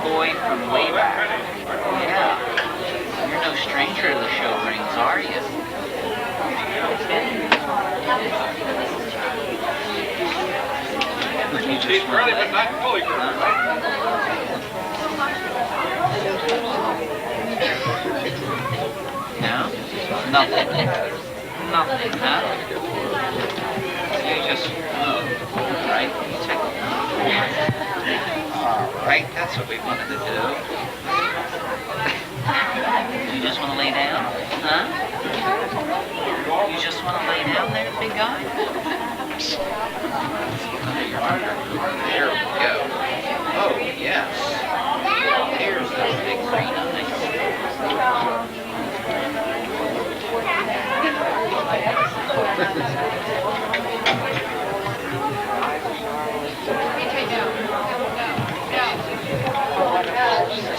boy from way back. Yeah. You're no stranger to the show rings, are you? You just want to lay down? No? Nothing. Nothing, huh? You just move, right? Alright, that's what we wanted to do. You just want to lay down? Huh? You just want to lay down there, big guy? There we go. Oh, yes. There's those big green eyes.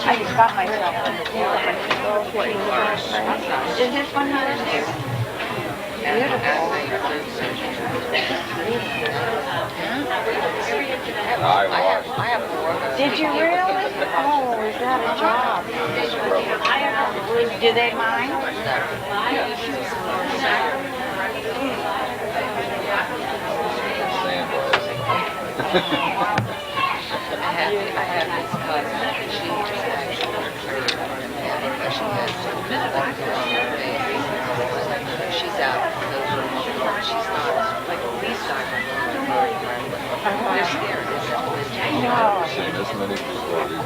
I just got myself. Is this one here? Beautiful. I have more. Did you really? Oh, is that a job? Do they mind? I have this cousin, and she she's out. She's not like these guys are they're scared.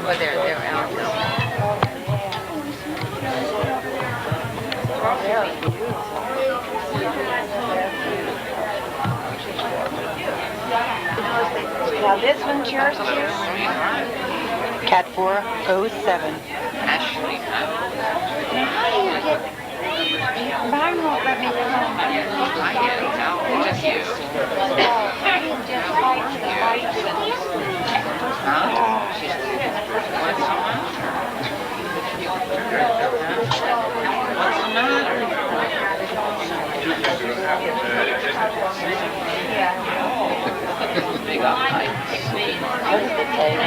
But they're out now. Now this one's yours too? Cat 407. Ashley, huh? How do you get... Mine won't let me come. I get it. How are you? Just like the lights. Huh? What's the matter? What's the matter? Big eyes. Look at the tape.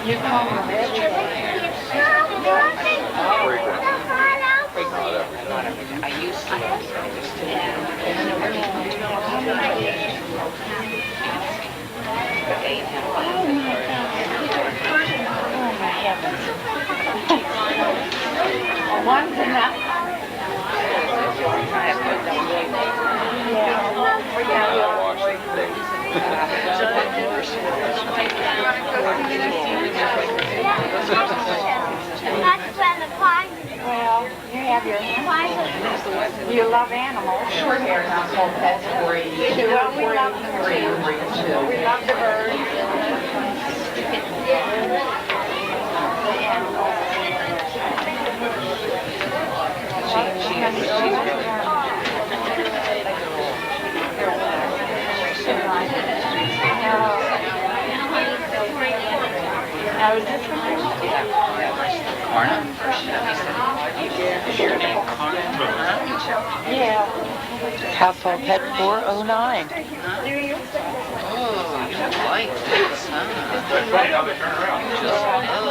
You call them I used to. Oh my heavens. One's enough. Well, you have your you love animals. Short hair household pets for you. Well, we love them too. We love the birds. Now, is this one? Karna? Is your name Karna? Yeah. Household pet 409. Oh, you like this, huh? Just love that.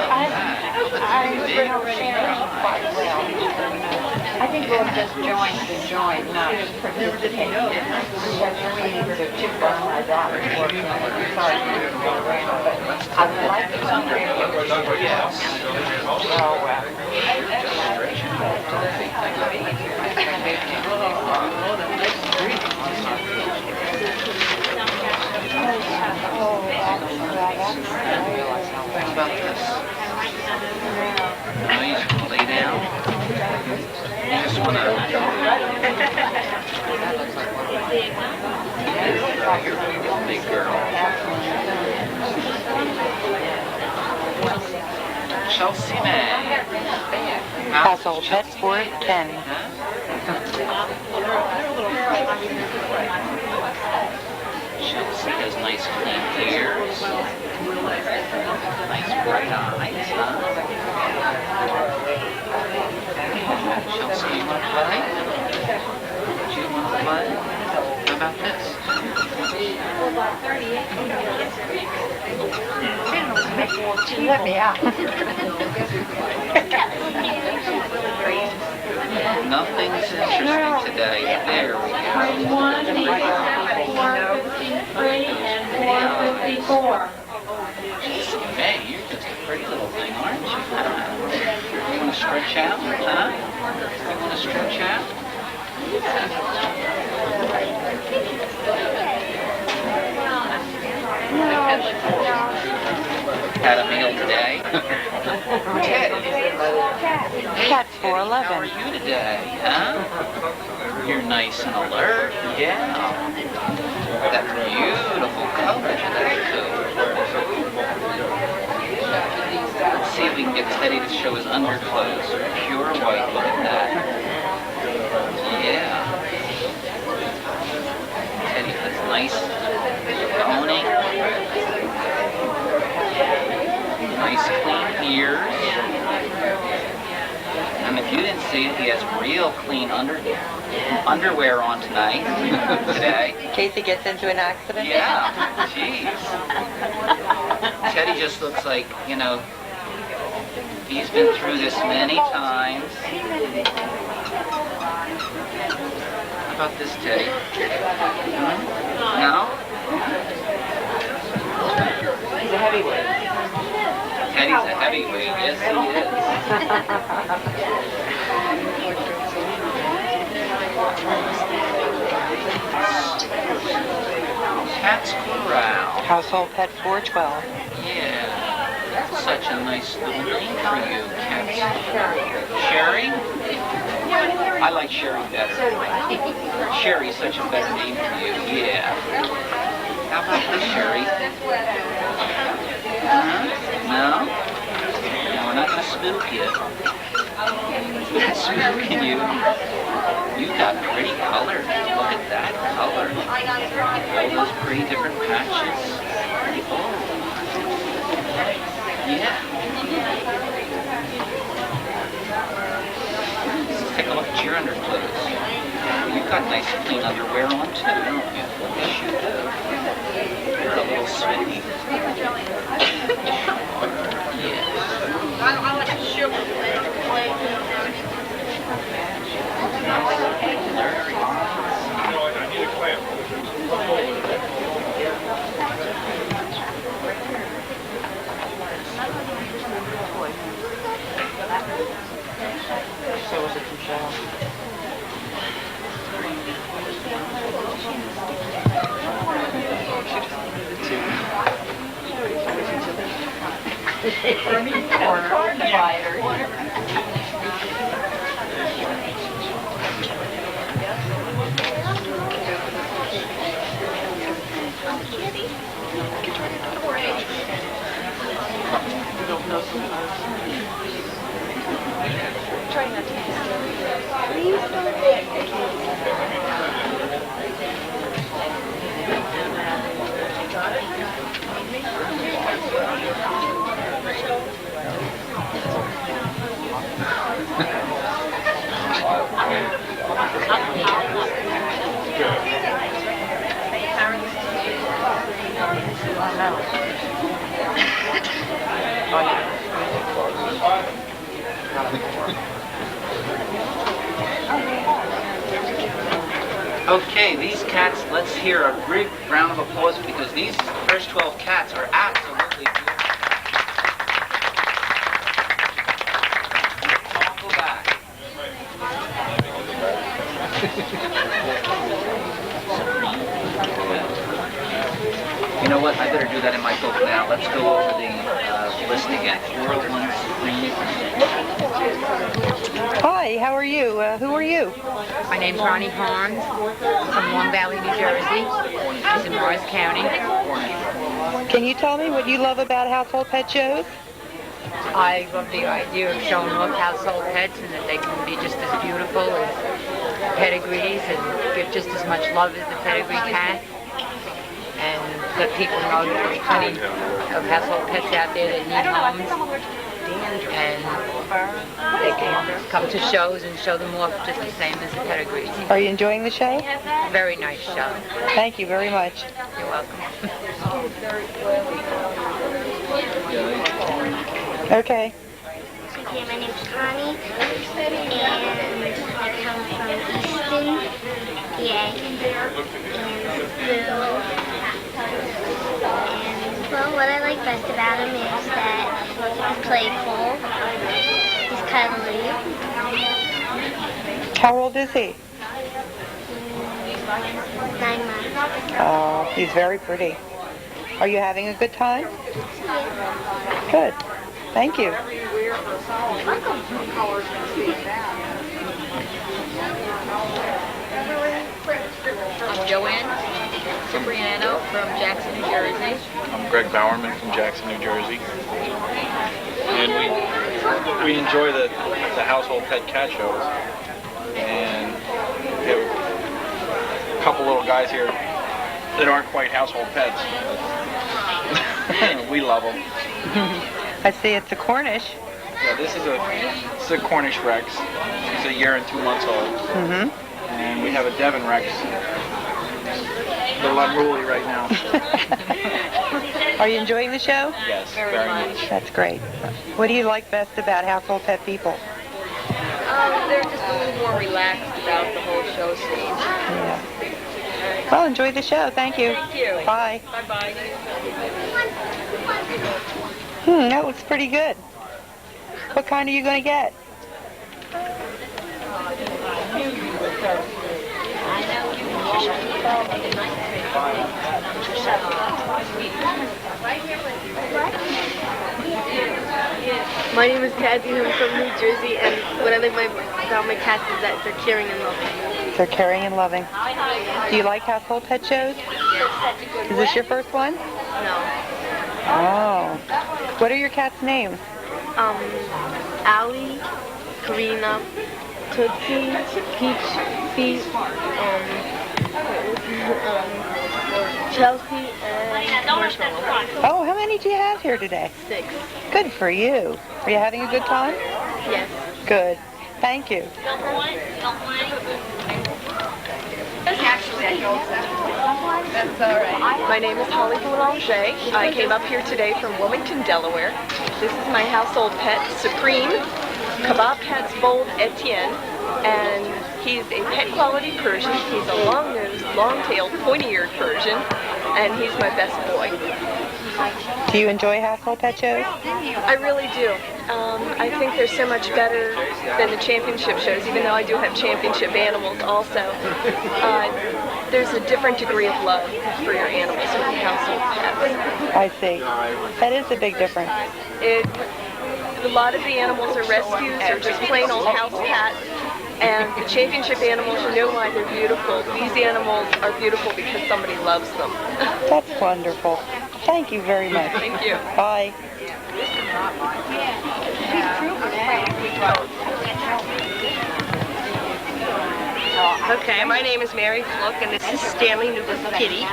I think we'll just join the joint, not participate. Because we need to check on my daughter's work. Sorry. I would like to come here. Yes. What about this? Now you just want to lay down? You just want to... You're a big girl. Chelsea May. Household pet 410. Chelsea does nice clean ears. Nice bright eyes, huh? Chelsea, you want to play? Do you want to play? How about this? Let me out. Nothing's interesting today. There we go. 453 and 454. Hey, you're just a pretty little thing, aren't you? You want to stretch out, huh? You want to stretch out? Had a meal today? Cat How are 411. you today, huh? You're nice and alert. Yeah. That beautiful color today, too. Let's see if we can get Teddy to show his underclothes. Pure white, look at that. Yeah. Teddy has nice combing. Nice clean ears. And if you didn't see it, he has real clean underwear on tonight, today. In case he gets into an accident. Yeah, jeez. Teddy just looks like, you know, he's been through this many times. How about this, Teddy? No? He's a heavyweight. Teddy's a heavyweight, yes he is. Cat's Corral. Household Pet 412. Yeah, that's such a nice little name for you, Cat's. Sherry? I like Sherry better. Sherry's such a better name for you, yeah. How about this, Sherry? Huh? No? No, we're not going to spook you. We're not spooking you. You've got pretty color. Look at that color. All those pretty different patches. Oh. Yeah. Let's take a look at your underclothes. You've got nice clean underwear on too, don't you? Yes, you do. You're a little sweaty. Yes. So was it Michelle? Corn divider. Okay, these cats, let's hear a big round of applause because these first 12 cats are absolutely beautiful. All go back. You know what? I better do that in my book now. Let's go over the list again. World One Supreme. Hi, how are you? Who are you? My name's Ronnie Hans from Long Valley, New Jersey. It's in Morris County. Can you tell me what you love about household pet shows? I love the idea of showing off household pets and that they can be just as beautiful as pedigrees and give just as much love as the pedigree cat. And let people know that there's plenty of household pets out there that need homes. And they can come to shows and show them off just the same as the pedigrees. Are you enjoying the show? Very nice show. Thank you very much. You're welcome. Okay. Okay, my name's Connie, and I come from Easton, PA, and well, what I like best about him is that he's playful, he's cuddly. How old is he? 9 months. Oh, he's very pretty. Are you having a good time? Good. Thank you. I'm Joanne Cipriano from Jackson, New Jersey. I'm Greg Bowerman from Jackson, New Jersey. And we enjoy the household pet cat shows. And we have a couple little guys here that aren't quite household pets. We love them. I see it's a Cornish. Yeah, this is a Cornish Rex. She's a year and 2 months old. Mm-hmm. And we have a Devon Rex. A little unruly right now. Are you enjoying the show? Yes, very much. That's great. What do you like best about household pet people? They're just a little more relaxed about the whole show scene. Yeah. Well, enjoy the show. Thank you. Thank you. Bye. Bye-bye. That looks pretty good. What kind are you going to get? My name is Kathy, I'm from New Jersey, and what I like about my cats is that they're caring and loving. They're caring and loving. Do you like household pet shows? Is this your first one? No. Oh. What are your cats' names? Allie, Karina, Tootsie, Peach, Feet, Chelsea, and Marshmallow. Oh, how many do you have here today? 6. Good for you. Are you having a good time? Yes. Good. Thank you. My name is Holly Boulanger. I came up here today from Wilmington, Delaware. This is my household pet, Supreme, Kebab Cat's Bold Etienne, and he's a pet quality Persian. He's a long-nosed, long-tailed, pointy-eared Persian, and he's my best boy. Do you enjoy household pet shows? I really do. I think they're so much better than the championship shows, even though I do have championship animals also. There's a different degree of love for your animals with the household pets. I see. That is a big difference. A lot of the animals are rescues or just plain old house pets. And the championship animals, you know why they're beautiful. These animals are beautiful because somebody loves them. That's wonderful. Thank you very much. Thank you. Bye. Okay, my name is Mary Fluck, and this is Stanley Newberg Kitty.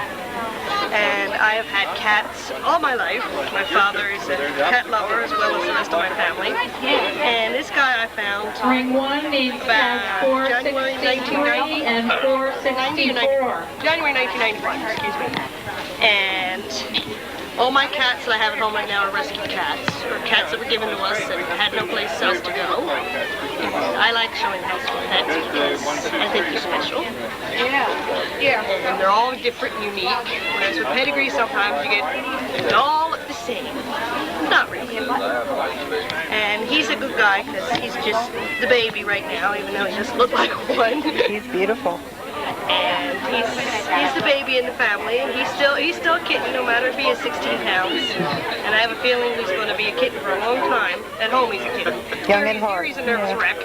And I have had cats all my life. My father is a cat lover as well as the rest of my family. And this guy I found Ring 1 needs about January 1990 and 464. January 1991, excuse me. And all my cats that I have at home right now are rescue cats, or cats that were given to us and had no place else to go. I like showing household pets because I think they're special. Yeah. And they're all different and unique. Whereas with pedigree, sometimes you get it all look the same. Not really. And he's a good guy because he's just the baby right now, even though he doesn't look like one. He's beautiful. And he's the baby in the family, and he's still a kitten, no matter if he is 16 pounds. And I have a feeling he's going to be a kitten for a long time. At home, he's a kitten. Young and hard. He's a nervous wreck.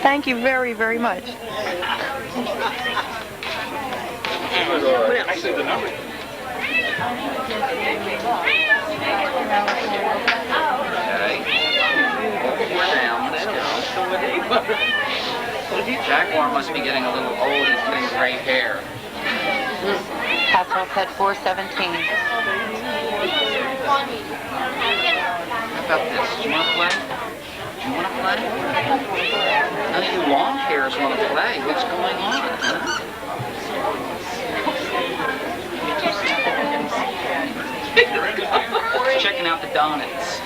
Thank you very, very much. And what else? the number. Okay. We're down. Let's go. Jaguar must be getting a little old. He's getting gray hair. Household Household Pet 417. How about this? Do you want to play? Do you want to play? None of you long hairs want to play. What's going on, huh? Checking out the donuts.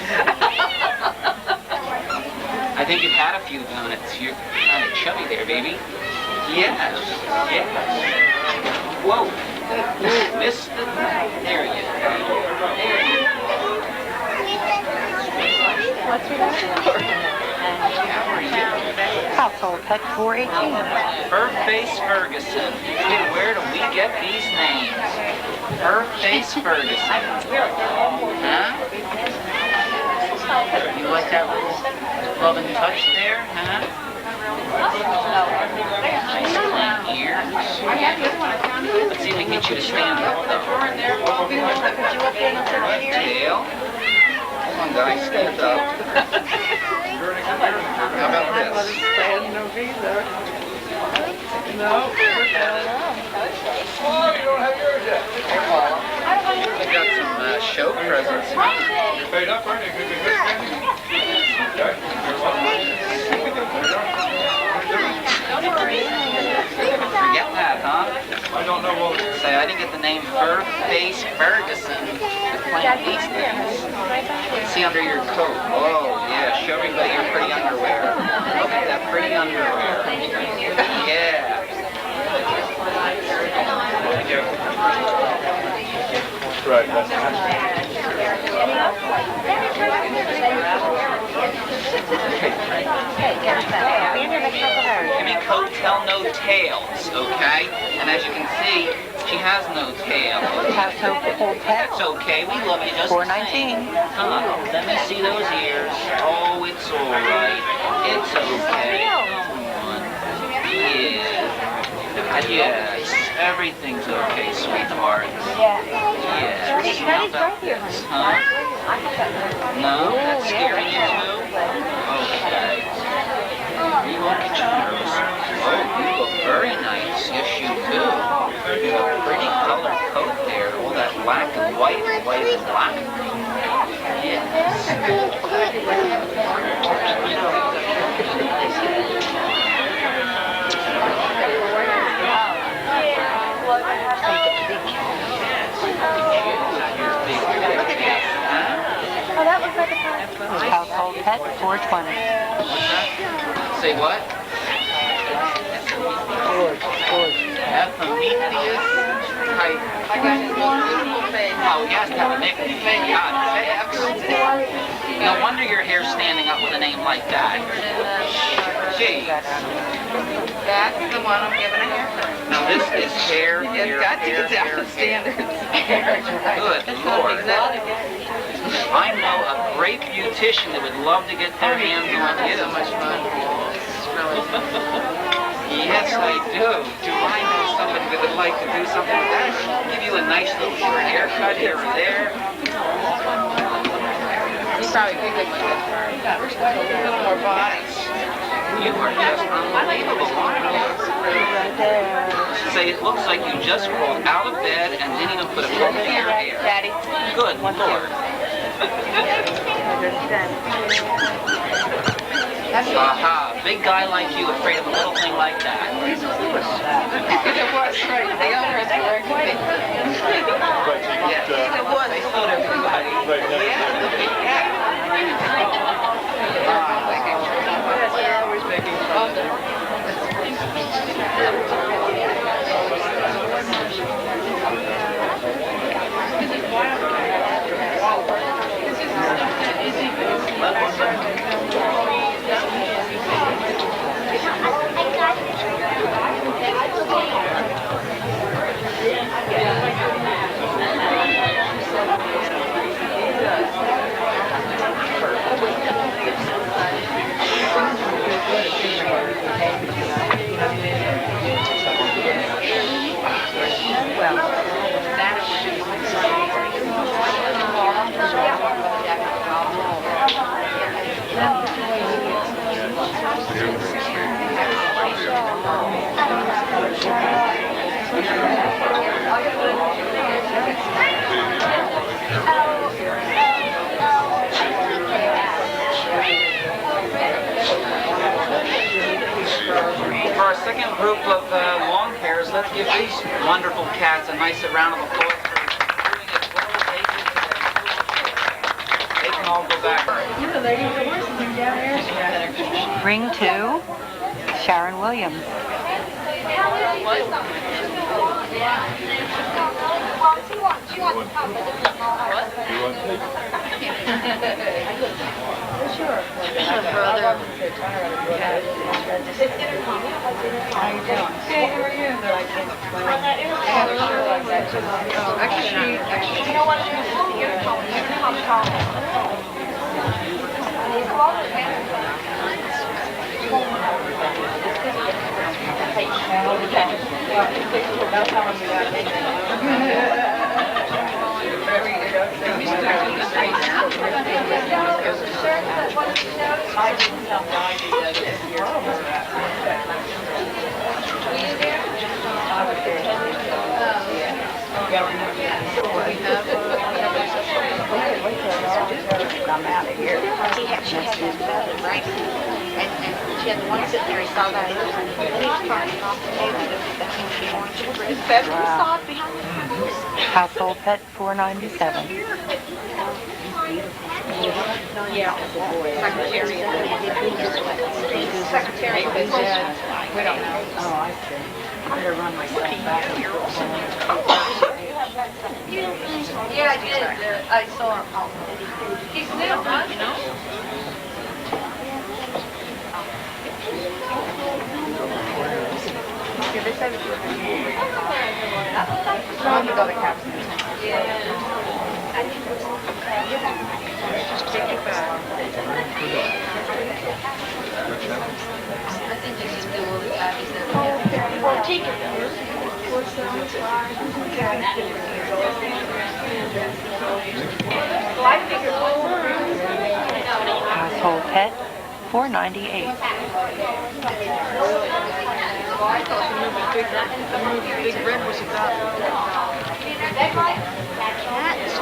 I think you've had a few donuts. You're kind of chubby there, baby. Yes. Yes. Whoa. Missed it. There you go. There you go. What's your name? How are you? Household Pet 418. Furface Ferguson. Hey, where do we get these names? Furface Ferguson. Huh? You like that little love and touch there, huh? Ears. Let's see if we can get you to stand up, though. Tail. Come on, guys, stand up. How about this? We got some show presents. You're paid up, aren't you? Forget that, huh? I don't know what. Say, I didn't get the name Furface Ferguson to claim these things. See under your coat. Oh, yeah. Show everybody your pretty underwear. Look at that pretty underwear. Yeah. Thank you. Right. Give me coat, tell no tails, okay? And as you can see, she has no tail. Household Pet. That's okay. We love you just 419. Let me see those ears. Oh, it's all right. It's okay. Come on. Yeah. Yes. Everything's okay, sweetheart. Yes. How about this, huh? No? That's scaring you too? Okay. You look at your nose. Oh, you look very nice. Yes, you do. You have a pretty colored coat there. All that black and white and white and black. Yes. Oh, that looks like a pie. Household Pet 420. Say what? Epimetheus Kite. Oh, he has to have a nickname. God, Jax. No wonder your hair's standing up with a name like that. Gee. That's the one I'm giving a haircut. Now this is hair, hair, got to hair, get down hair, to standards. Good Lord. I know a great beautician that would love to get their hands on you. So much fun. Yes, I do. Do I know somebody that would like to do something like that? Give you a nice little short haircut here or there. He's probably a good one. A little more body. You are just unbelievable, aren't you? Say, it looks like you just crawled out of bed and didn't even put a comb in your hair. Daddy. Good Lord. Aha, big guy like you afraid of a little thing like that. It was right. They all have to wear it. Yes, it was. They told everybody. Yeah. Always making fun. For our second group of long hairs, let's give these wonderful cats a nice round of applause for doing as well as they did today. They can all go back. Ring 2, Sharon Williams. She had his feather, right? And she had one sitting there, he saw that. And he's parting off the table. His feather, he saw it behind him. Household pet 497. Yeah. Secretary. We don't know. Oh, I see. I'm going to run myself back. Yeah, I did. I saw him. He's new, huh? You know? Yeah, they said it was I'm going to go to Captain. Just take it back. I think you just do all the tabbies that or take it. Household pet 498. I thought the movie Big Red was about cats.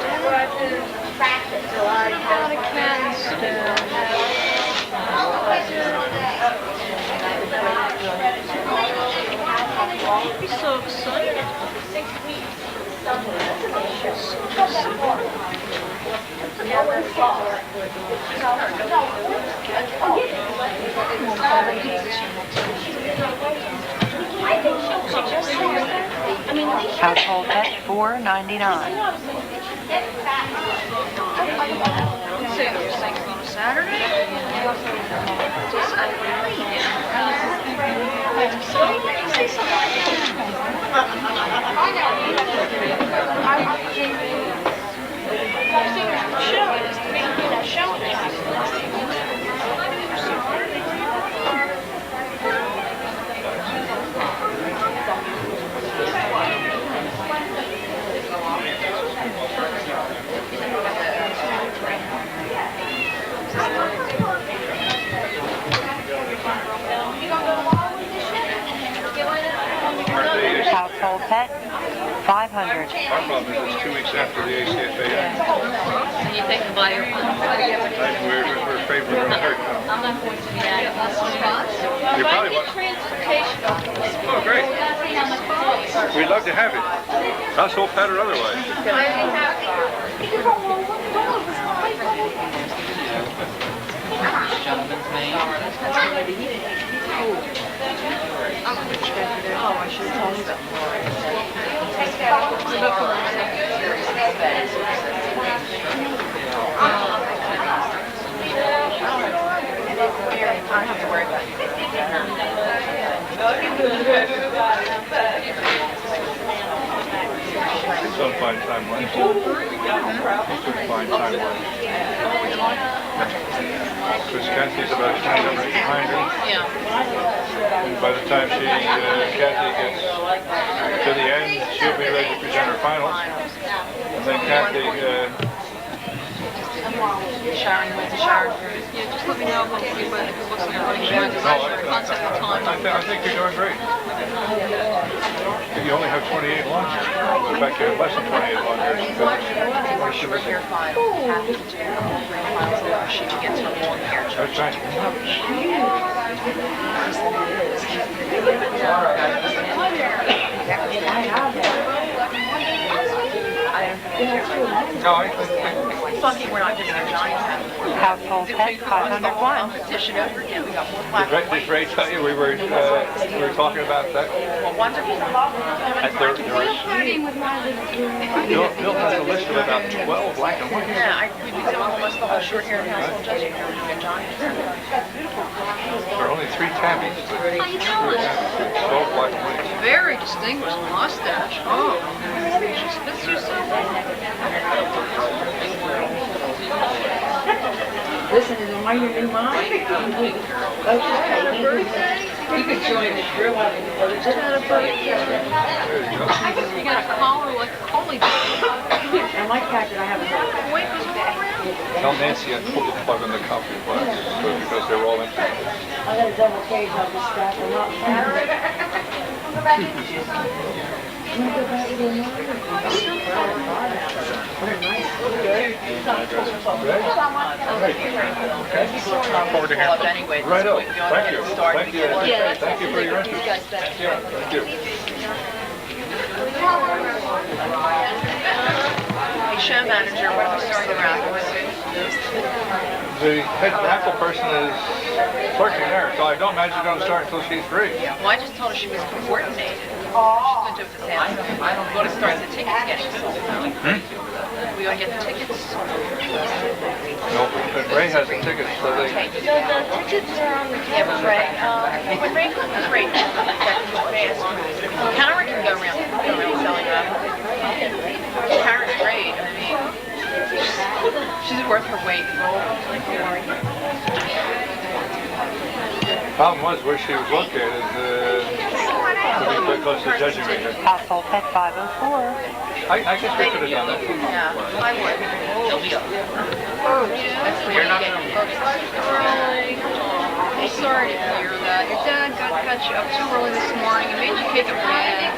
So I got a cat instead. I'd be so excited. Household pet 499. Say those things on a Saturday. Household pet 500. Our problem is it's 2 weeks after the ACFA. And you think about your We're afraid we're going to hurt. I'm not going to be that. You probably want. Oh, great. We'd love to have it. Household pet or otherwise. This gentleman's name. I don't have to worry about it. Some fine time lapse. Some fine time lapse. Because Kathy's about 20 numbers behind her. Yeah. And by the time Kathy gets to the end, she'll be ready to present her finals. And then Kathy Sharon went to Sharon. Yeah, just let me know if it looks like I'm running behind. Concept of time. I think you're doing great. You only have 28 lawn chairs. In fact, you have less than 28 lawn chairs. More short hair file. Happy to do files so she gets her long hair. That's right. No, Funky, we're not doing our Johnny's hat. Household pet 501. Competition over again. We got more black. did Ray tell you we were talking about that? Well, wonderful. Bill has a list of about 12 black and white. Yeah, we'd be doing almost the whole short hair household just if we were doing Johnny's. There are only 3 tabbies. How you doing? 12 black and white. Very distinguished mustache. Oh, she fits you so well. Listen, is it your new mom? You could join the drill. You got a collar like a collie dog. I like that I have a Wait, was it? Tell Nancy I pulled the plug on the coffee glass because they were all empty. I got a double cage on this stuff. I'm not Forward to hearing from you. Right up. Thank you. Thank you. Thank you for your interest. Thank you. Hey, show manager, what are we starting around with? The head tackle person is working there, so I don't imagine she's going to start until she's free. Yeah, well, I just told her she was coordinated. She's going to do it this afternoon. We're going to start the tickets getting sold. We going to get the tickets? No, but Ray has the tickets, so they... The tickets are on the Yeah, but Ray, when Ray comes, Ray can fast. Karen can go around selling them. Karen's great, I mean, she's worth her weight. Problem was where she was located, to be quite close to judging me. Household pet 504. I guess we could have done that. Yeah, I would. You're not going to... I'm sorry to hear that. Your dad got you up too early this morning and made you take a bath.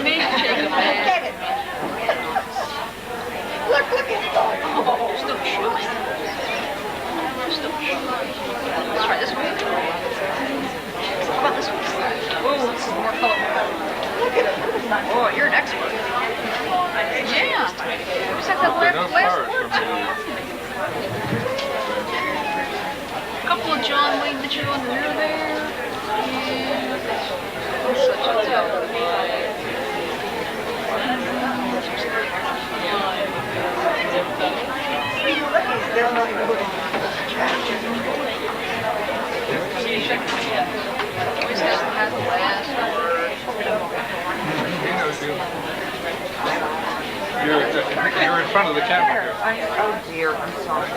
Made you take a bath. Look at it. Oh, still showing. Still showing. Let's try this one. How about this one? Oh, this is more colorful. Look at it. Oh, you're an expert. Yeah. Just have that last word. A couple of John Wayne that you on the rear there. Yeah. Such a tell. Always has the last word. You're in front of the camera here. Oh dear, I'm sorry.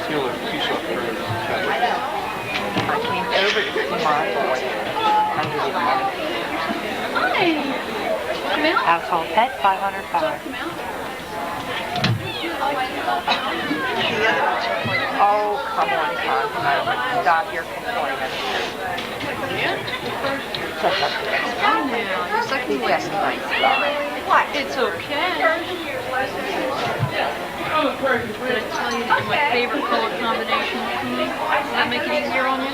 Steal a piece off her. I came over to see my boy. Household pet 505. Oh, come on, Tom. Stop your complaining. Such a You're second nice guy. What? It's okay. Did I tell you that my favorite color combination? Does that make it easier on you?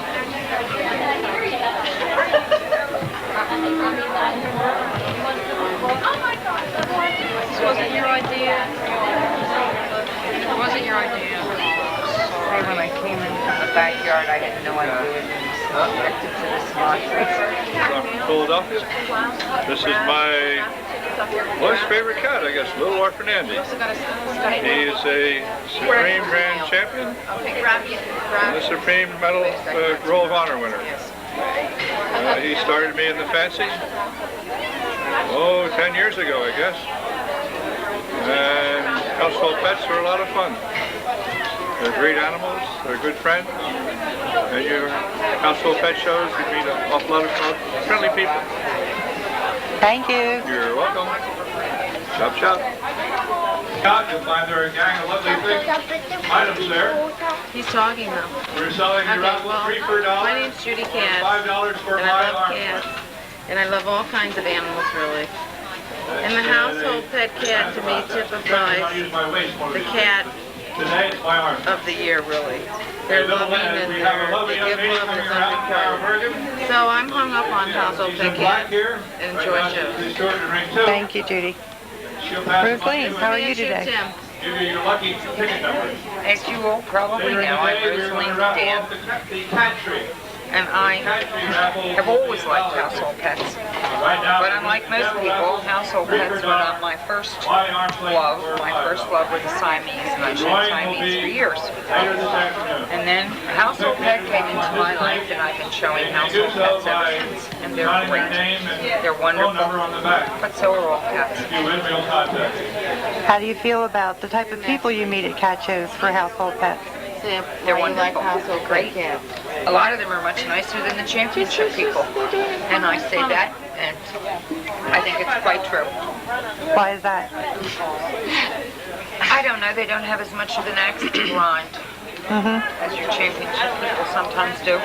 This wasn't your idea. It wasn't your idea. Sorry, when I came in from the backyard, I had no idea it was connected to the smart tree. I'm from Philadelphia. This is my most favorite cat, I guess, Little Orphan Andy. He is a Supreme Grand Champion and the Supreme Medal Roll of Honor winner. He started me in the fancy, 10 years ago, I guess. And household pets are a lot of fun. They're great animals, they're good friends. At your household pet shows, you meet an awful lot of friendly people. Thank you. You're welcome. Chop, chop. You'll find there a gang of lovely items there. He's talking though. We're selling your apple tree for $1. My name's Judy Katz. $5 for and I love cats. And I love all kinds of animals, really. And the household pet cat to me typifies the cat of the year, really. They're loving and they give love that's unrequited. So I'm hung up on household pet cat and enjoy shows. Thank you, Judy. Rosaline, how are you today? Give you your lucky ticket number. As you all probably know, I'm Rosalyn's dad. And I have always liked household pets. But unlike most people, household pets were not my first love. My first love were the Siamese, and I've had Siamese for years. And then a household pet came into my life, and I've been showing household pets ever since. And they're great. They're wonderful. But so are all cats. How do you feel about the type of people you meet at cat shows for household pets? They're wonderful. Great. A lot of them are much nicer than the championship people. And I say that, and I think it's quite true. Why is that? I don't know. They don't have as much of an axe to grind as your championship people sometimes do.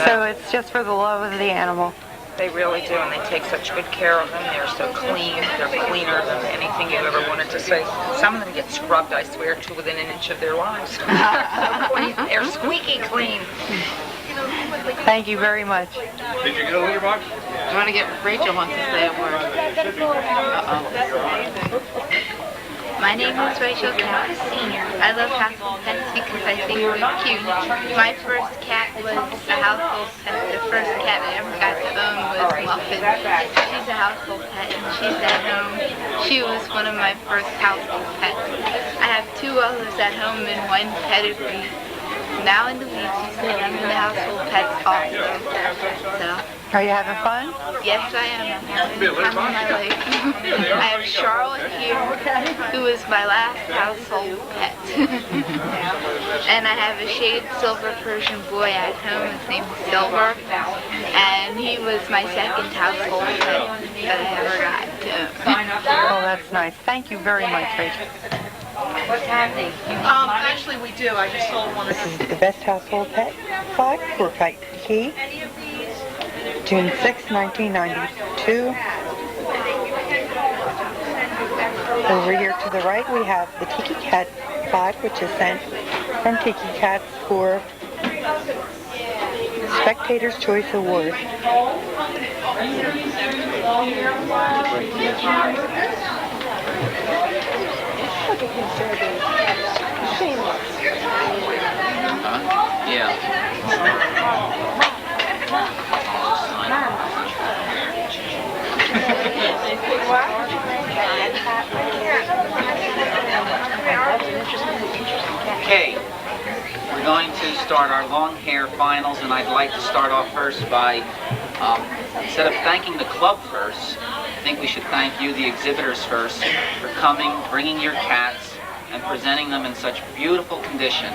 So it's just for the love of the animal. They really do, and they take such good care of them. They're so clean. They're cleaner than anything you ever wanted to say. Some of them get scrubbed, I swear, to within an inch of their lives. So clean. They're squeaky clean. Thank you very much. Did you get a litter box? I want to get Rachel wants to say a word. My name is Rachel Katz, Senior. I love household pets because I think they're cute. My first cat was a household pet. The first cat I ever got to own was Muffin. She's a household pet and she's at home. She was one of my first household pets. I have 2 others at home and 1 pedigree. Now in Luigi, so I'm in the household pets also. So. Are you having fun? Yes, I am. I'm having time of my life. I have Charlotte here, who is my last household pet. And I have a shade silver Persian boy at home. His name is Silver. And he was my second household pet that I ever got. Oh, that's nice. Thank you very much, Rachel. What's happening? Actually, we do. I just sold one of This is the best household pet flag for Kite Key. June 6, 1992. Over here to the right we have the Tiki Cat flag, which is sent from Tiki Cats for Spectator's Choice Award. Okay, we're going to start our long hair finals, and I'd like to start off first by, instead of thanking the club first, I think we should thank you, the exhibitors, first, for coming, bringing your cats, and presenting them in such beautiful condition.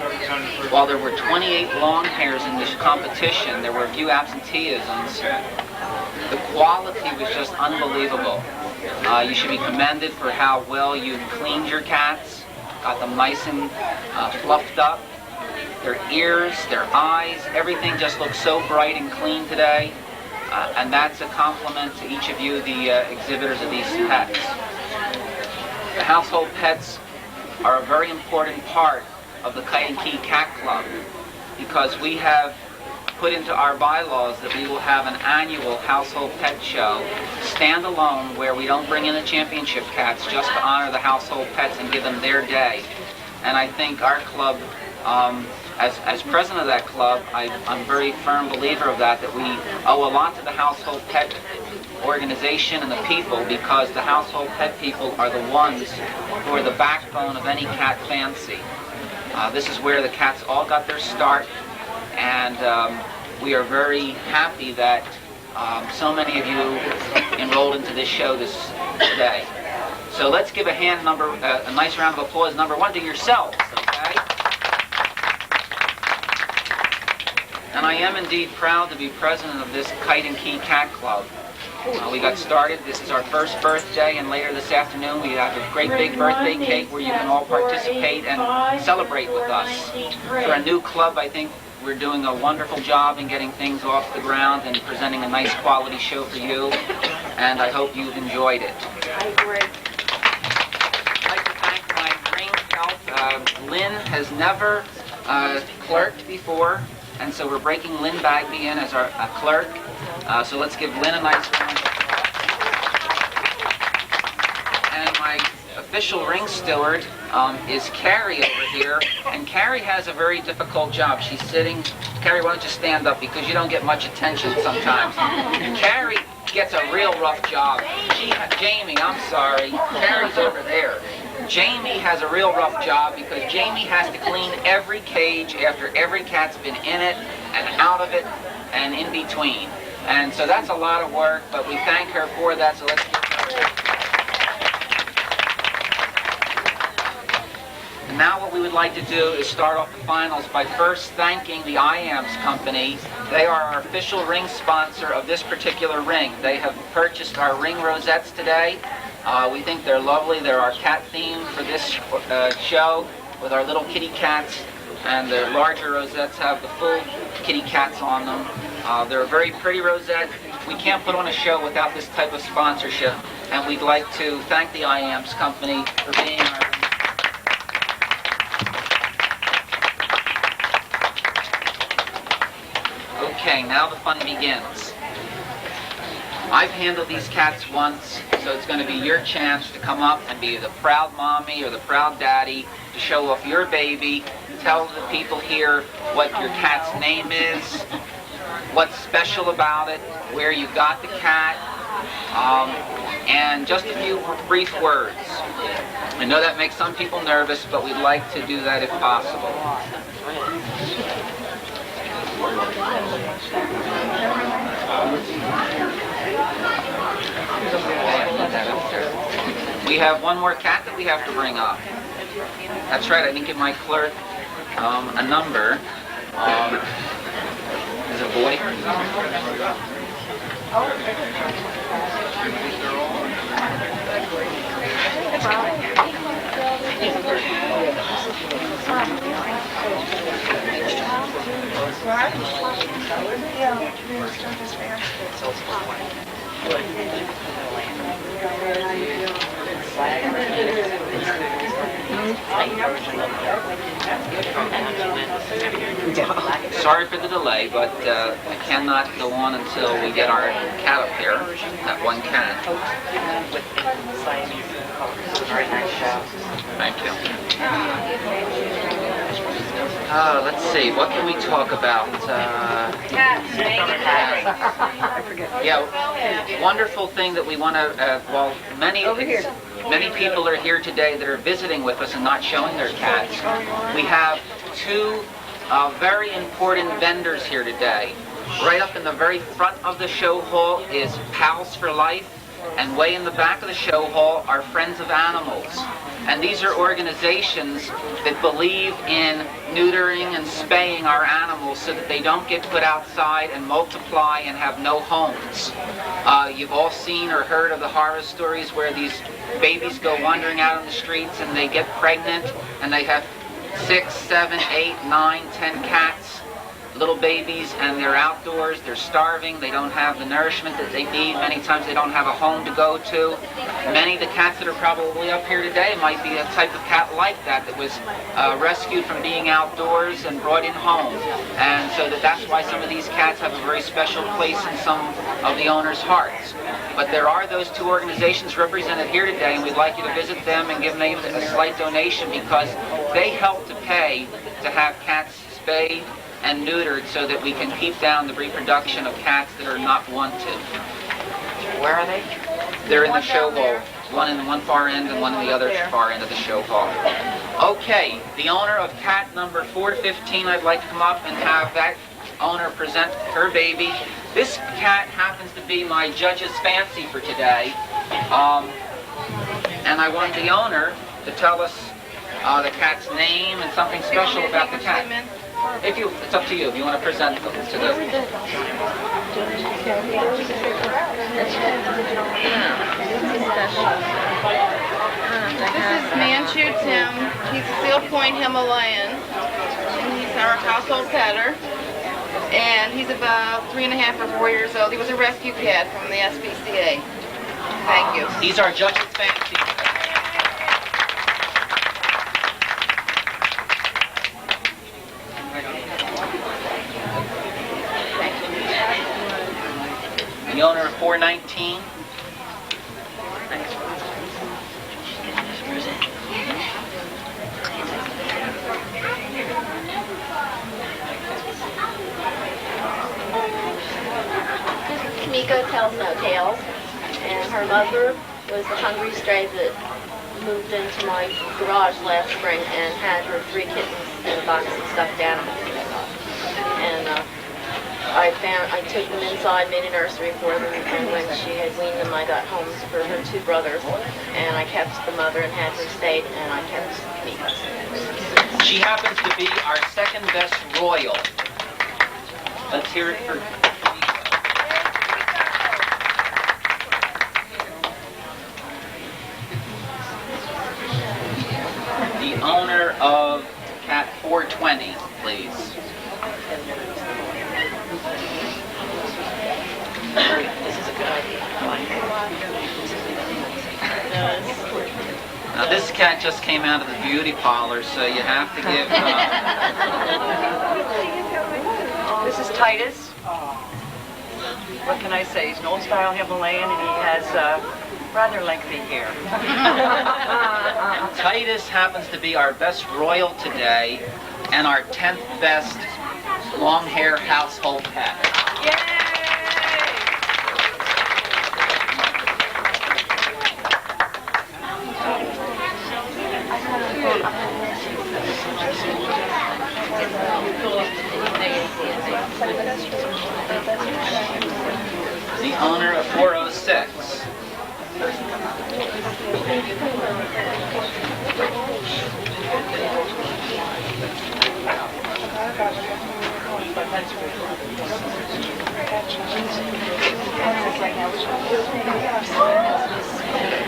While there were 28 long hairs in this competition, there were a few absenteeisms. The quality was just unbelievable. You should be commended for how well you cleaned your cats, got them nice and fluffed up. Their ears, their eyes, everything just looks so bright and clean today. And that's a compliment to each of you, the exhibitors of these pets. The household pets are a very important part of the Kite and Key Cat Club because we have put into our bylaws that we will have an annual household pet show, standalone, where we don't bring in the championship cats, just to honor the household pets and give them their day. And I think our club, as president of that club, I'm a very firm believer of that we owe a lot to the household pet organization and the people, because the household pet people are the ones who are the backbone of any cat fancy. This is where the cats all got their start, and we are very happy that so many of you enrolled into this show today. So let's give a nice round of applause, number 1, to yourselves, okay? And I am indeed proud to be president of this Kite and Key Cat Club. We got started. This is our first birthday, and later this afternoon we have a great big birthday cake where you can all participate and celebrate with us. For a new club, I think we're doing a wonderful job in getting things off the ground and presenting a nice quality show for you, and I hope you've enjoyed it. I'd like to thank my ring help. Lynn has never clerked before, and so we're breaking Lynn Bagby in as our clerk. So let's give Lynn a nice round of applause. And my official ring steward is Carrie over here, and Carrie has a very difficult job. She's sitting. Carrie, why don't you stand up, because you don't get much attention sometimes. Carrie gets a real rough job. Jamie, I'm sorry. Carrie's over there. Jamie has a real rough job because Jamie has to clean every cage after every cat's been in it and out of it and in between. And so that's a lot of work, but we thank her for that, so let's give her. And now what we would like to do is start off the finals by first thanking the IAMS company. They are our official ring sponsor of this particular ring. They have purchased our ring rosettes today. We think they're lovely. They're our cat theme for this show with our little kitty cats, and the larger rosettes have the full kitty cats on them. They're a very pretty rosette. We can't put on a show without this type of sponsorship, and we'd like to thank the IAMS company for being our... Okay, now the fun begins. I've handled these cats once, so it's going to be your chance to come up and be the proud mommy or the proud daddy to show off your baby, tell the people here what your cat's name is, what's special about it, where you got the cat, and just a few brief words. I know that makes some people nervous, but we'd like to do that if possible. We have one more cat that we have to bring up. That's right, I didn't give my clerk a number. Is it a boy? Sorry for the delay, but I cannot go on until we get our cat up here, that one cat. Thank you. Let's see, what can we talk about? Yeah, wonderful thing that we want to, well, many people are here today that are visiting with us and not showing their cats. We have two very important vendors here today. Right up in the very front of the show hall is Pals for Life, and way in the back of the show hall are Friends of Animals. And these are organizations that believe in neutering and spaying our animals so that they don't get put outside and multiply and have no homes. You've all seen or heard of the horror stories where these babies go wandering out on the streets and they get pregnant and they have 6, 7, 8, 9, 10 cats, little babies, and they're outdoors, they're starving, they don't have the nourishment that they need. Many times they don't have a home to go to. Many of the cats that are probably up here today might be a type of cat like that was rescued from being outdoors and brought in home. And so that's why some of these cats have a very special place in some of the owners' hearts. But there are those two organizations represented here today, and we'd like you to visit them and give them a slight donation because they help to pay to have cats spayed and neutered so that we can keep down the reproduction of cats that are not wanted. Where are they? They're in the show hall. One in one far end and one in the other far end of the show hall. Okay, the owner of cat number 415, I'd like to come up and have that owner present her baby. This cat happens to be my judge's fancy for today. And I want the owner to tell us the cat's name and something special about the cat. It's up to you if you want to present them to the... This is Manchu Tim. He's a Seal Point Himalayan. And he's our household petter. And he's about 3.5 or 4 years old. He was a rescue cat from the SPCA. Thank you. He's our judge's fancy. The owner of 419. Kamiko tells no tales, and her mother was the hungry stray that moved into my garage last spring and had her 3 kittens in a box of stuffed animals. And I took them inside, made a nursery for them, and when she had weaned them, I got homes for her 2 brothers, and I kept the mother and had her stayed, and I kept Kamiko. She happens to be our second best royal. Let's hear it for the owner of cat 420, please. Now this cat just came out of the beauty parlor, so you have to give... This is Titus. What can I say? He's an old-style Himalayan, and he has rather lengthy hair. Titus happens to be our best royal today, and our 10th best long-hair household pet. The owner of 406.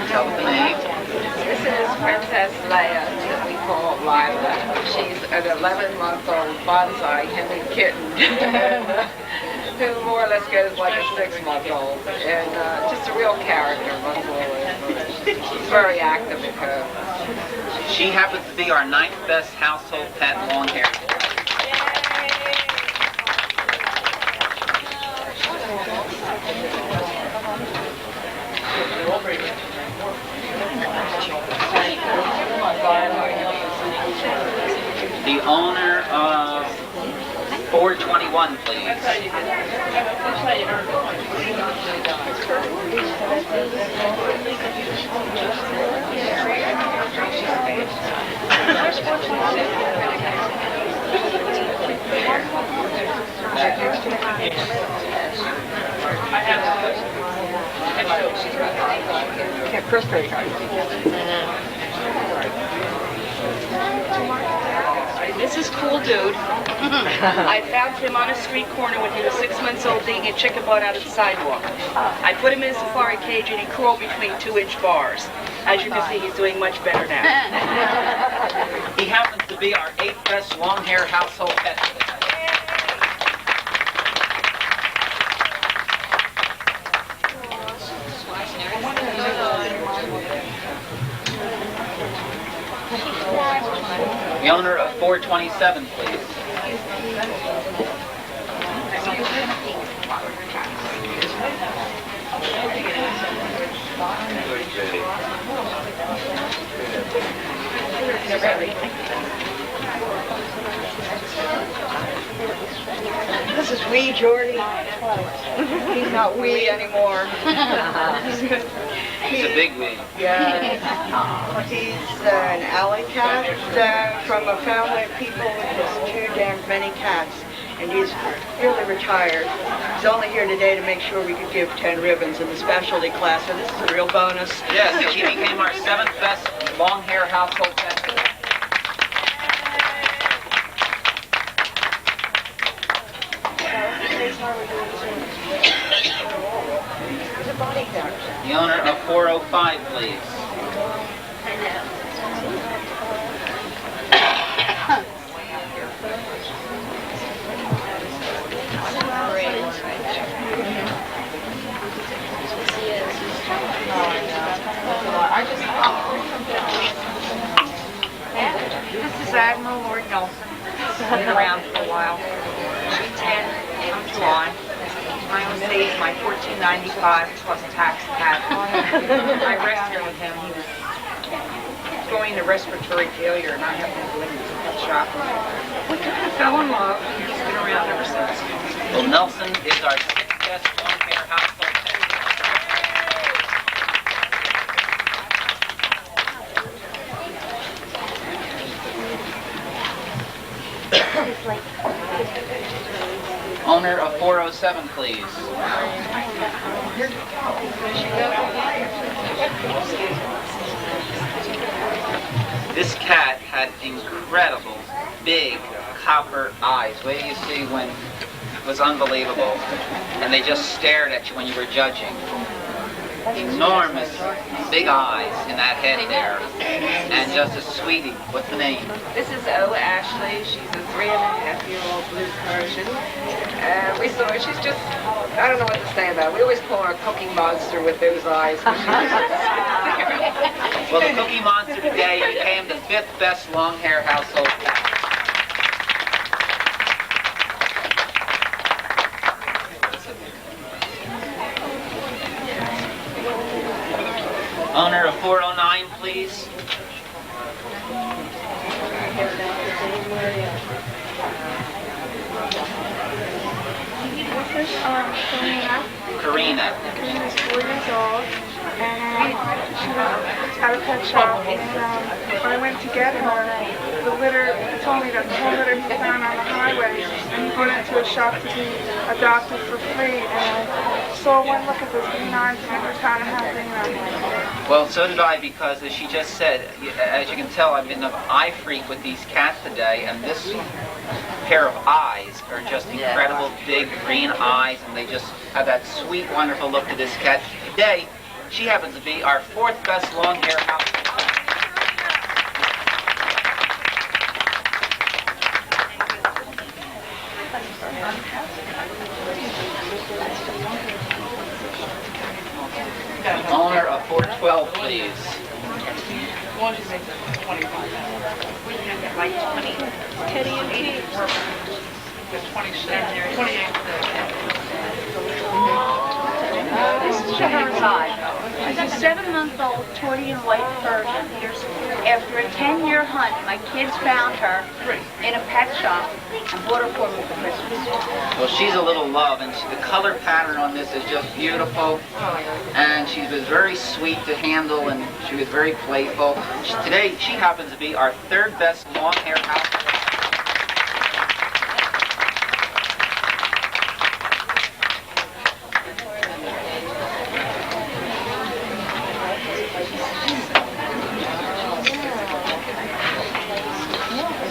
Tell the name. This is Princess Leia, that we call Lila. She's an 11-month-old bonsai Hemi kitten who more or less goes like a 6-month-old, and just a real character, she's very active at home. She happens to be our 9th best household pet long hair. The owner of 421, please. This is Cool Dude. I found him on a street corner when he was 6 months old digging a chicken bone out of the sidewalk. I put him in a safari cage and he crawled between 2-inch bars. As you can see, he's doing much better now. He happens to be our 8th best long hair household pet. The owner of 427, please. This is Wee Jordy. He's not wee anymore. He's a big wee. Yeah. He's an alley cat from a family of people with just too damn many cats. And he's really retired. He's only here today to make sure we could give 10 ribbons in the specialty class, so this is a real bonus. Yes, he became our 7th best long hair household pet. a body count. The owner of 405, please. This is Admiral Lord Nelson. She's been around for a while. She's 10 in July. I saved my $14.95 plus tax cat. I rescued with him. He was going to respiratory failure, and I happened to go into the pet shop. We kind of fell in love, and he's been around ever since. Well, Nelson is our 6th best long-hair household pet. Owner of 407, please. This cat had incredible, big, copper eyes. What do you see when it was unbelievable? And they just stared at you when you were judging. Enormous, big eyes in that head there. And just a sweetie. What's the name? This is O. Ashley. She's a 3.5-year-old blue Persian. We saw her. She's just, I don't know what to say about her. We always call her a cookie monster with those eyes. Well, the Cookie Monster today became the 5th best long-hair household pet. Owner of 409, please. This is Karina. Karina's 4 years old, and she was at a pet shop, and when I went to get her, the litter told me that the whole litter he found on the highway, and he brought it into a shop to be adopted for free, and I saw one look at those green eyes, and I just had to have green eyes. Well, so did I, because as she just said, as you can tell, I've been an eye freak with these cats today, and this pair of eyes are just incredible, big green eyes, and they just have that sweet, wonderful look to this cat. Today, she happens to be our 4th best long-hair house. Owner of 412, please. Teddy and Pete. This is Shahrazad. She's a 7-month-old Toy and White Persian. After a 10-year hunt, my kids found her in a pet shop and bought her for me for Christmas. Well, she's a little love, and the color pattern on this is just beautiful. And she was very sweet to handle, and she was very playful. Today, she happens to be our 3rd best long-hair house.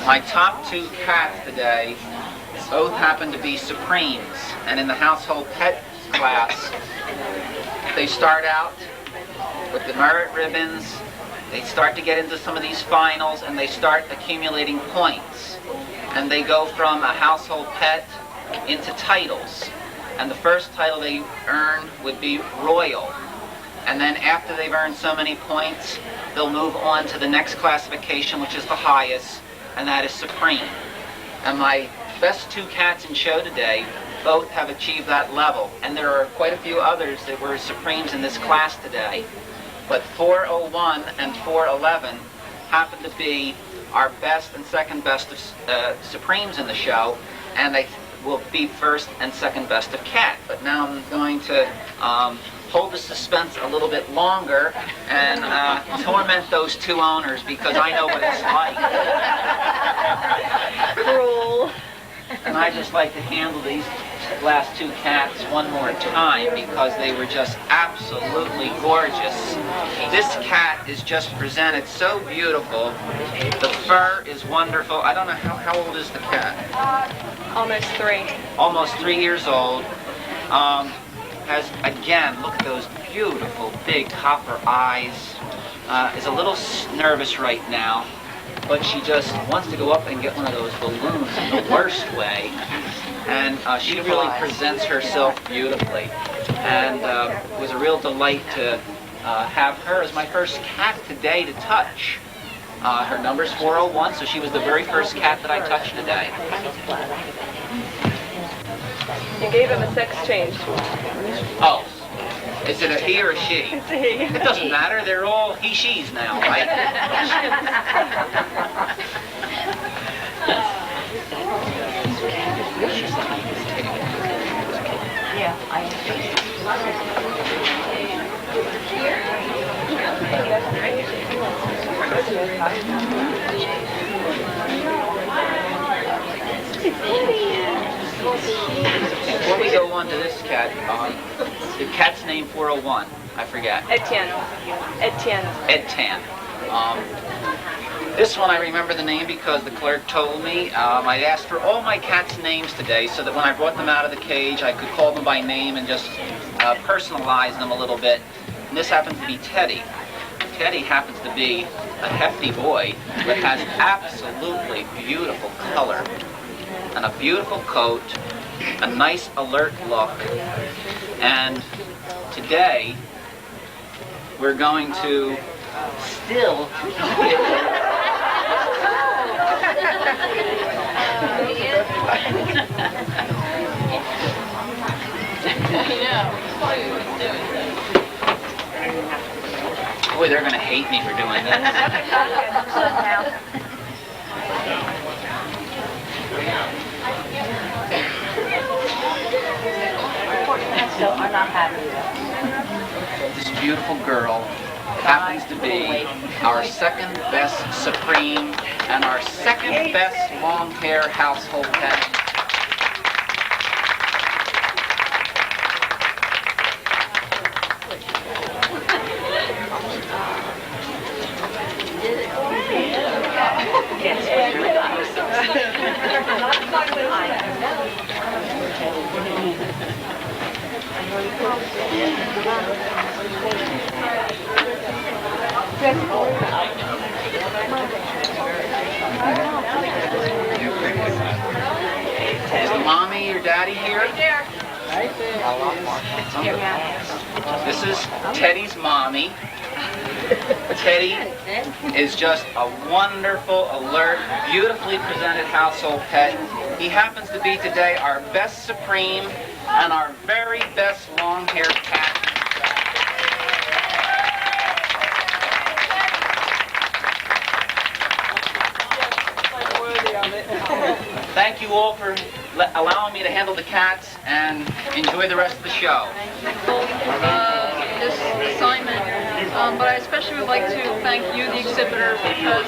My top 2 cats today both happen to be Supremes, and in the household pet class, they start out with the merit ribbons, they start to get into some of these finals, and they start accumulating points. And they go from a household pet into titles. And the first title they earn would be Royal. And then after they've earned so many points, they'll move on to the next classification, which is the highest, and that is Supreme. And my best 2 cats in show today both have achieved that level. And there are quite a few others that were Supremes in this class today. But 401 and 411 happen to be our best and second best of Supremes in the show, and they will be first and second best of cat. But now I'm going to hold the suspense a little bit longer and torment those 2 owners, because I know what it's like. Cruel. And I just like to handle these last 2 cats one more time, because they were just absolutely gorgeous. This cat is just presented so beautiful. The fur is wonderful. I don't know, how old is the cat? Almost 3. Almost 3 years old. has, again, look at those beautiful big copper eyes. Is a little nervous right now, but she just wants to go up and get one of those balloons in the worst way. And she really presents herself beautifully. And it was a real delight to have her as my first cat today to touch. Her number's 401, so she was the very first cat that I touched today. You gave him a sex change. Oh, is it a he or a she? It's a he. It doesn't matter, they're all he-she's now, right? Yeah, Before we go on to this cat, the cat's name 401, I forget. Etienne. Etienne. This one I remember the name because the clerk told me. I asked for all my cats' names today so that when I brought them out of the cage I could call them by name and just personalize them a little bit. And this happens to be Teddy. Teddy happens to be a hefty boy but has absolutely beautiful color and a beautiful coat, a nice alert look. And today we're going to still Boy, they're going to hate me for doing this. So I'm not happy. This beautiful girl happens to be our second best Supreme and our second best long hair household pet. Is the mommy or daddy here? This is Teddy's mommy. Teddy is just a wonderful, alert, beautifully presented household pet. He happens to be today our best Supreme and our very best long-haired cat. Thank you all for allowing me to handle the cats, and enjoy the rest of the show. This assignment, but I especially would like to thank you, the exhibitor, because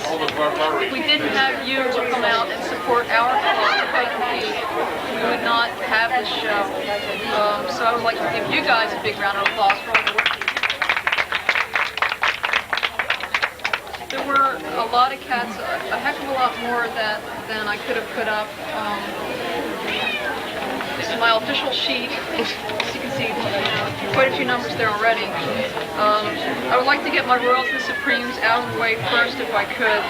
if we didn't have you to come out and support our cause, we would not have this show. So I would like to give you guys a big round of applause for all the work. There were a lot of cats, a heck of a lot more than I could have put up. This is my official sheet. As you can see, quite a few numbers there already. I would like to get my Royals and Supremes out of the way first if I could.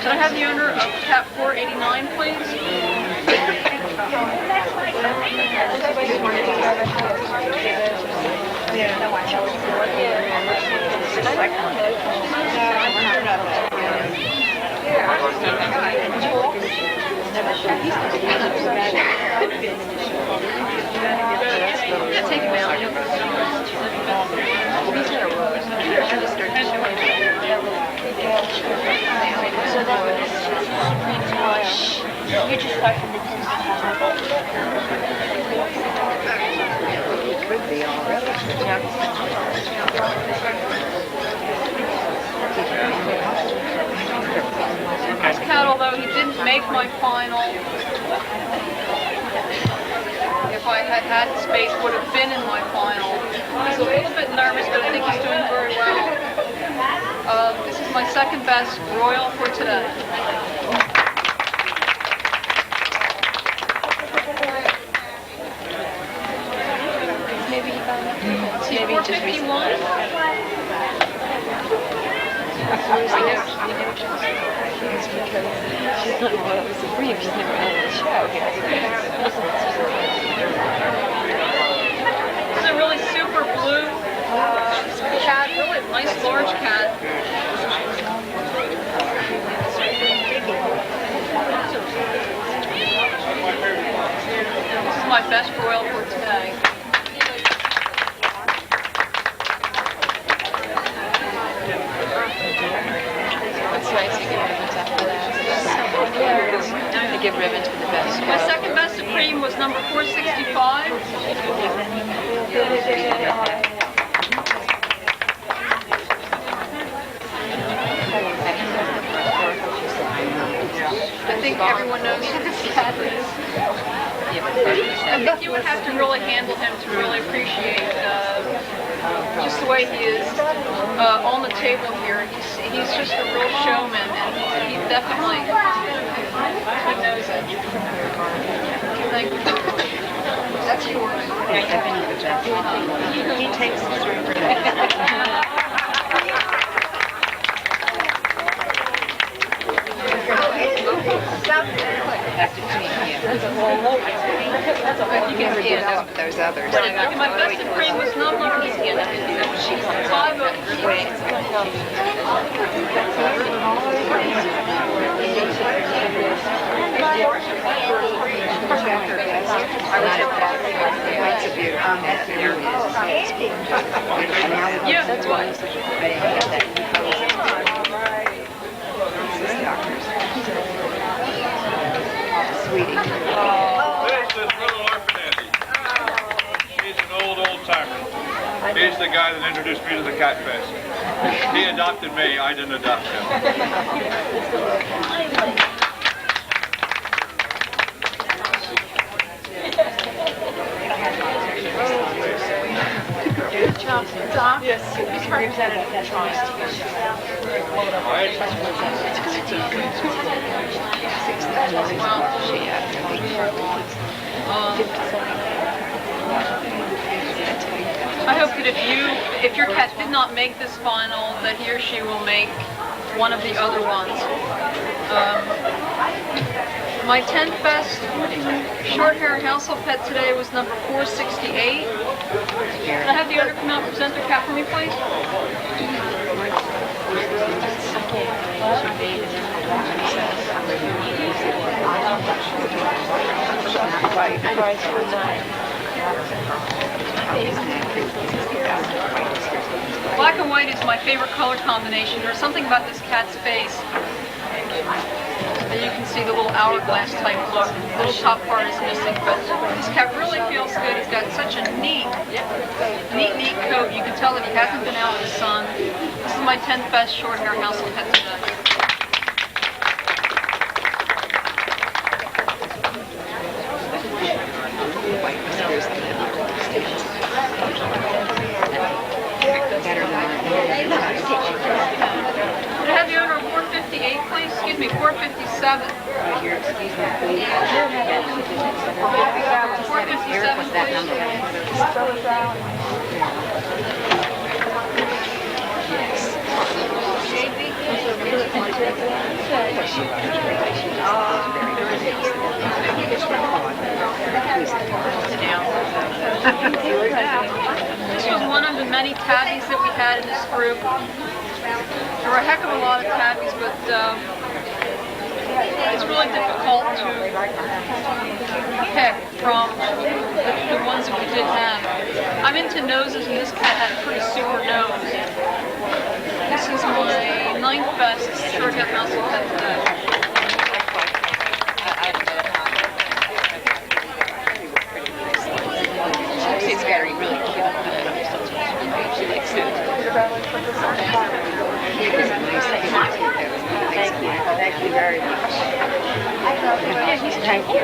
Can I have the owner of cat 489, please? Take him out. So that you just start from the 10th. It could be already. This cat, although he didn't make my final, if I had had the space, would have been in my final. He's a little bit nervous, but I think he's doing very well. This is my second best Royal for today. Is he 451? She's not Royal Supreme. She's never had a show here. It's a really super blue cat, really nice large cat. This is my best Royal for today. It's nice to give ribbons after that. To give ribbons for the best. My second best Supreme was number 465. I think everyone knows who this cat is. I think you would have to really handle him to really appreciate just the way he is on the table here. He's just a real showman, and he definitely knows it. Thank you. That's yours. He takes his ribbon. You can read out those others. My best Supreme was number This is Little Orphan Andy. He's an old timer. He's the guy that introduced me to the Cat Fest. He adopted me, I didn't adopt him. Tom? Yes. He's represented at Trust. I hope that if your cat did not make this final, that he or she will make one of the other ones. My 10th best short hair household pet today was number 468. Can I have the owner come out and present their cat for me, please? Black and white is my favorite color combination. There's something about this cat's face. And you can see the little hourglass type look. The little top part is missing, but this cat really feels good. He's got such a neat coat. You can tell that he hasn't been out in the sun. This is my 10th best short hair household pet today. Could I have the owner of 458, please? Excuse me, 457. 457, This was one of the many tabbies that we had in this group. There were a heck of a lot of tabbies, but it's really difficult to pick from the ones that we did have. I'm into noses, and this cat had a pretty super nose. This is my 9th best short hair household pet today. She's very really cute. She likes it. Thank you very much. Thank you.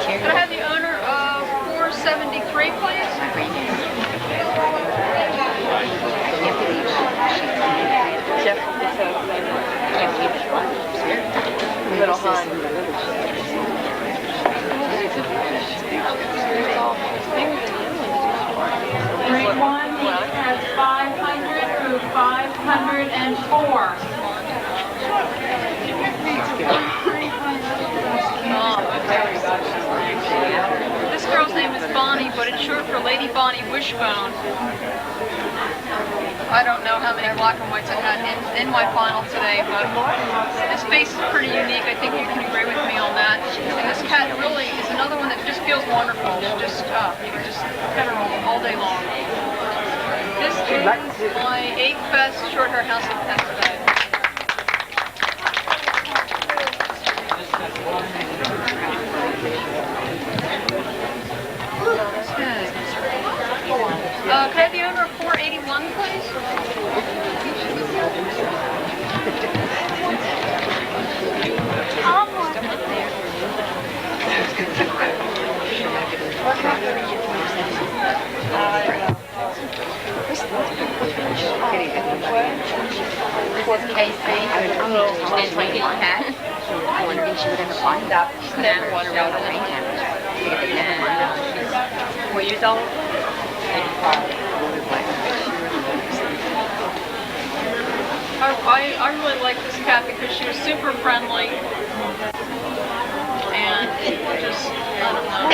Could I have the owner of 473, please? Little Hun. Grade 1 has 500 through 504. This girl's name is Bonnie, but it's short for Lady Bonnie Wishbone. I don't know how many black and whites I had in my final today, but this face is pretty unique. I think you can agree with me on that. And this cat really is another one that just feels wonderful. Just you can just pet her all day long. This is my 8th best short hair house of pets today. Can I have the owner of 481, please? Was KC and my cat. I wondered if she would ever find out. She's never wanted to know her. 4 years old. I really like this cat because she was super friendly and just, I don't know,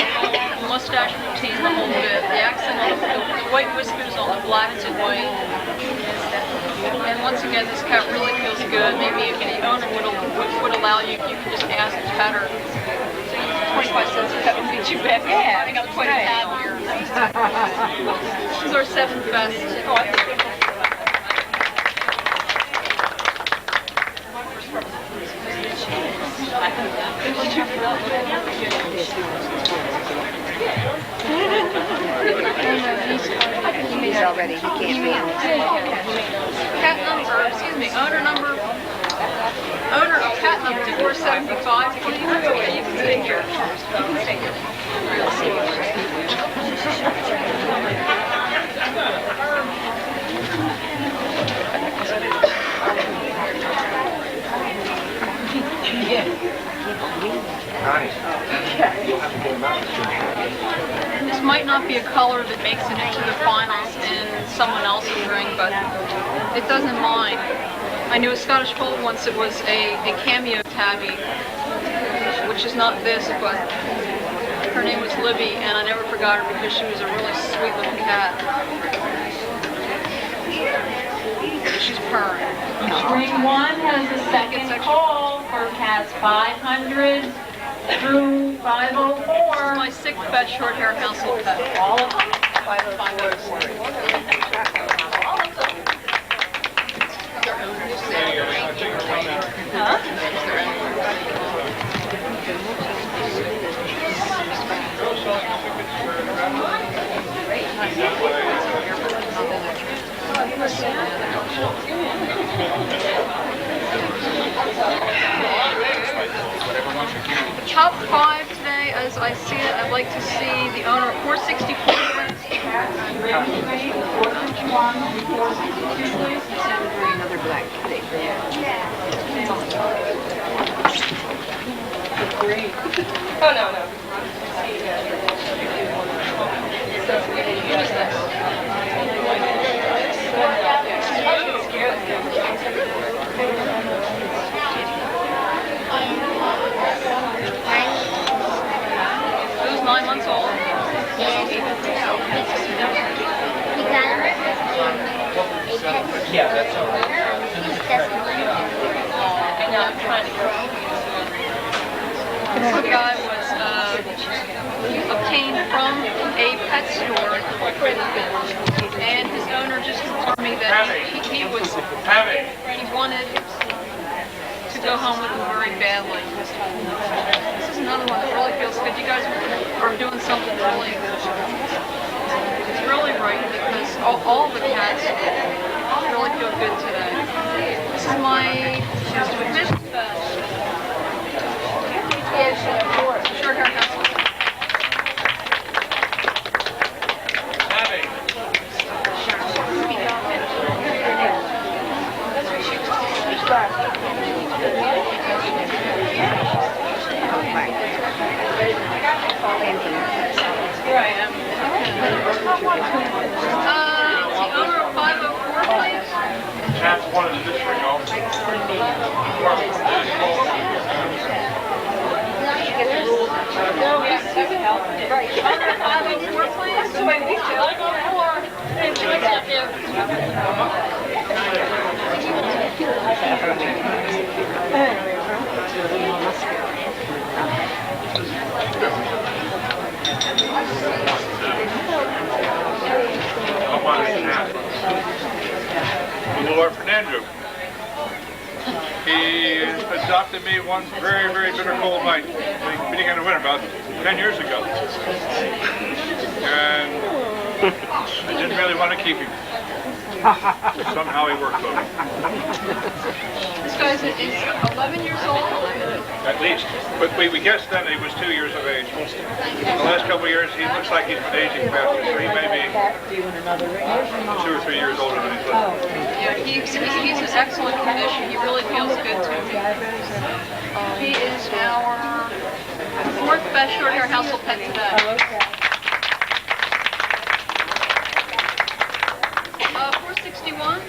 the mustache routine, the whole bit, the accent on the white whiskers on the black and white. And once again, this cat really feels good. Maybe if the owner would allow you, you can just ask to pet her. 25 cents a pet would be too bad. Yeah, I think I'm quite a cat here. This is our 7th best. Oh, I think He's already, he can't be in this. Cat number, excuse me, owner of cat number 475, please. You can stay here. You can stay here. This might not be a color that makes it into the finals in someone else's ring, but it doesn't mind. I knew a Scottish Fold once. It was a cameo tabby, which is not this, but her name was Libby, and I never forgot her because she was a really sweet little cat. She's purring. Ring 1 has a second call for cats 500 through 504. This is my 6th best short hair household pet. All of them? 504. Huh? Top 5 today, as I see it, I'd like to see the owner of 464. Another black thing. Oh, no, no. Who's 9 months old? Yeah, that's all right. This guy was obtained from a pet store, and his owner just informed me that he wanted to go home with him very badly. This is another one that really feels good. You guys are doing something really, it's really right, because all the cats really feel good today. This is my 5th best. Short hair house. Back. Here I am. The owner of 504, please. That's one of the district Little orphan Andrew. He adopted me one very, very bitter cold night, beginning of the winter, about 10 years ago. And I didn't really want to keep him. Somehow he worked for me. This guy is 11 years old. At least. But we guessed then he was 2 years of age. In the last couple of years, he looks like he's been aging faster, so he may be 2 or 3 years older than he's lived. Yeah, he's in excellent condition. He really feels good to me. He is our 4th best short-hair household pet today. 461.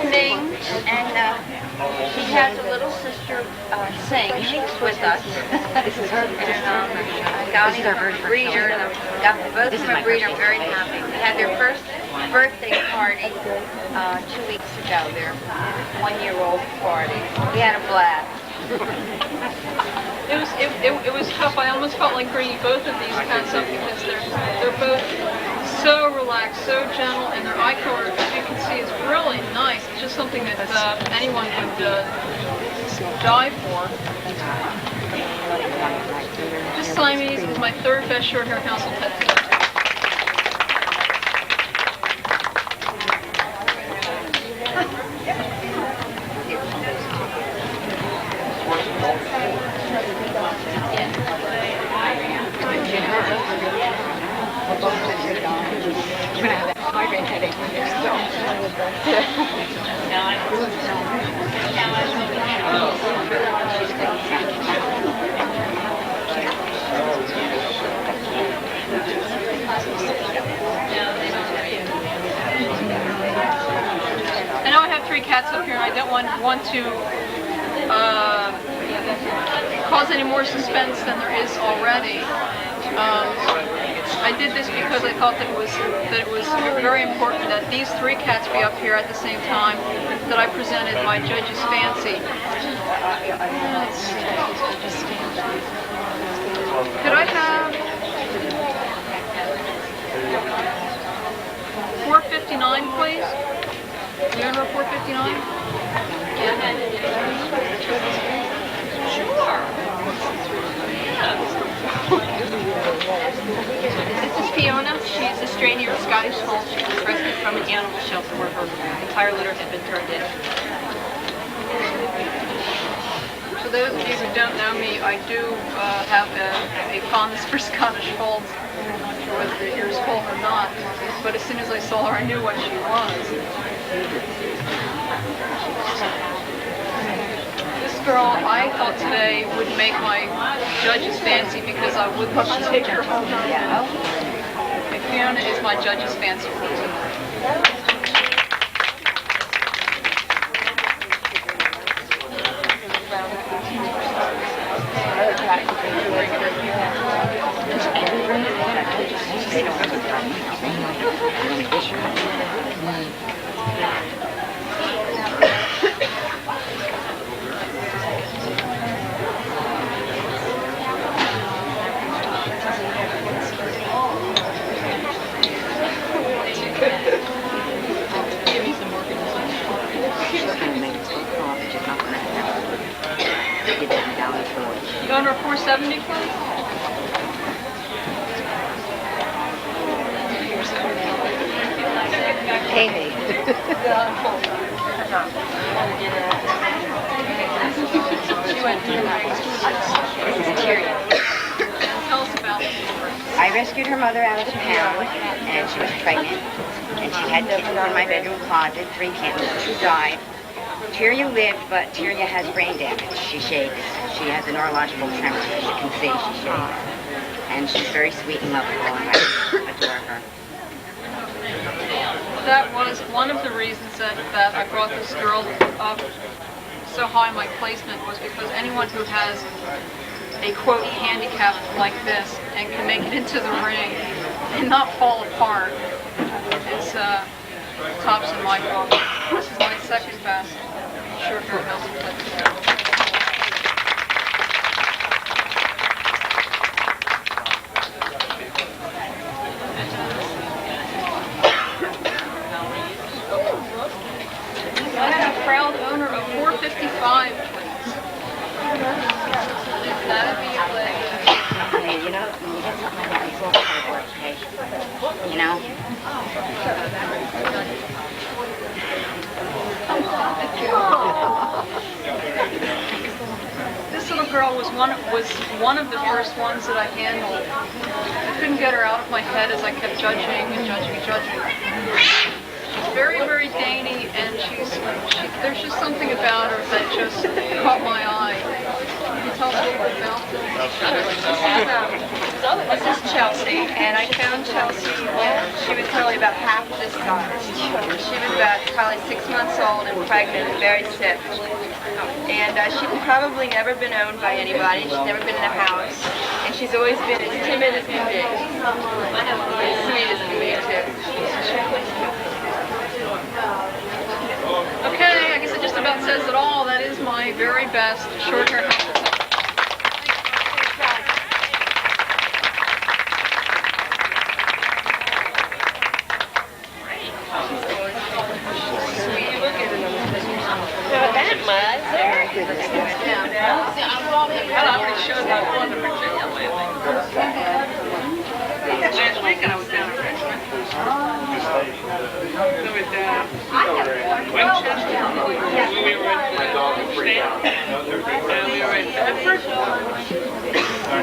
Sing, and he has a little sister, Sing, with us. This is her. And I got him a breeder, and I got both of them a breeder. I'm very happy. They had their first birthday party 2 weeks ago, their 1-year-old party. We had a blast. It was tough. I almost felt like bringing both of these cats up because they're both so relaxed, so gentle, and their eye color, as you can see, is really nice. It's just something that anyone would die for. This Siamese is my 3rd best short-hair household pet today. I'm going to have a migraine headache when you're still. I know I have 3 cats up here, and I don't want to cause any more suspense than there is already. I did this because I thought that it was very important that these 3 cats be up here at the same time that I presented my judge's fancy. Let's see. Could I have 459, please? The owner of 459? Sure. This is Fiona. She's a stray near Scottish Fold. She was rescued from an animal shelter where her entire litter had been turned in. For those of you who don't know me, I do have a fondness for Scottish Folds. I'm not sure whether the ears full or not, but as soon as I saw her, I knew what she was. This girl, I thought today would make my judge's fancy because I would love to take her home. And Fiona is my judge's fancy person. Owner 470, please. Amy. She went. I rescued her mother out of the pound, and she was pregnant, and she had kittens in my bedroom closet, 3 kittens. 2 died. Tyria lived, but Tyria has brain damage. She shakes. She has a neurological tremor. As you can see, she shakes. And she's very sweet and lovable, and I adore her. That was one of the reasons that I brought this girl up so high in my placement, was because anyone who has a quote handicap like this and can make it into the ring and not fall apart is tops in my book. This is my second best short hair house pet. I am a proud owner of 455 twins. That'd be a leg. Hey, you know, when you get something like that, it's all hard work, okay? You know? This little girl was one of the first ones that I handled. I couldn't get her out of my head as I kept judging and judging and judging. She's very, very dainty, and there's just something about her that just caught my eye. Can you tell us a little bit about This is Chelsea, and I found Chelsea when she was probably about half this size. She was about probably 6 months old and pregnant and very sick. And she'd probably never been owned by anybody. She's never been in a house. And she's always been as timid as can be. As sweet as can be, too. Okay, I guess it just about says it all. That is my very best short hair house. Last weekend I was down in Richmond. With Winchester. We were in Stanton. And we were in Bedford. I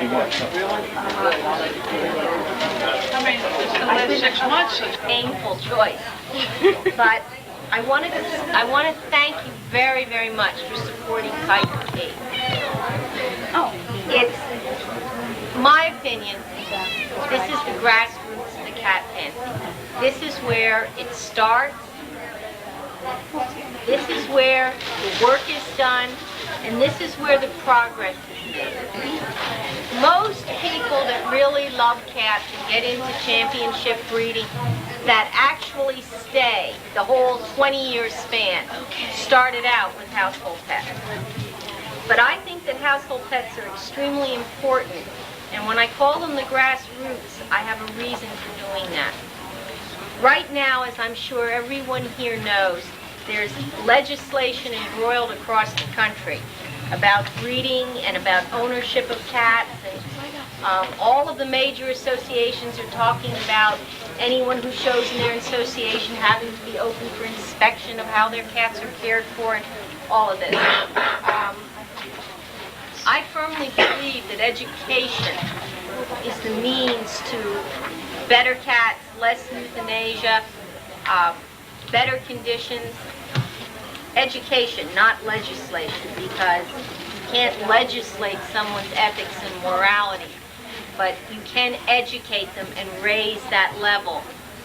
mean, just in the last 6 months. Painful choice. But I want to thank you very, very much for supporting Kite. It's my opinion, this is the grassroots of the cat fancy. This is where it starts. This is where the work is done, and this is where the progress is made. Most people that really love cats and get into championship breeding, that actually stay the whole 20-year span, started out with household pets. But I think that household pets are extremely important, and when I call them the grassroots, I have a reason for doing that. Right now, as I'm sure everyone here knows, there's legislation embroiled across the country about breeding and about ownership of cats, and all of the major associations are talking about anyone who shows in their association having to be open for inspection of how their cats are cared for, and all of this. I firmly believe that education is the means to better cats, less euthanasia, better conditions. Education, not legislation, because you can't legislate someone's ethics and morality, but you can educate them and raise that level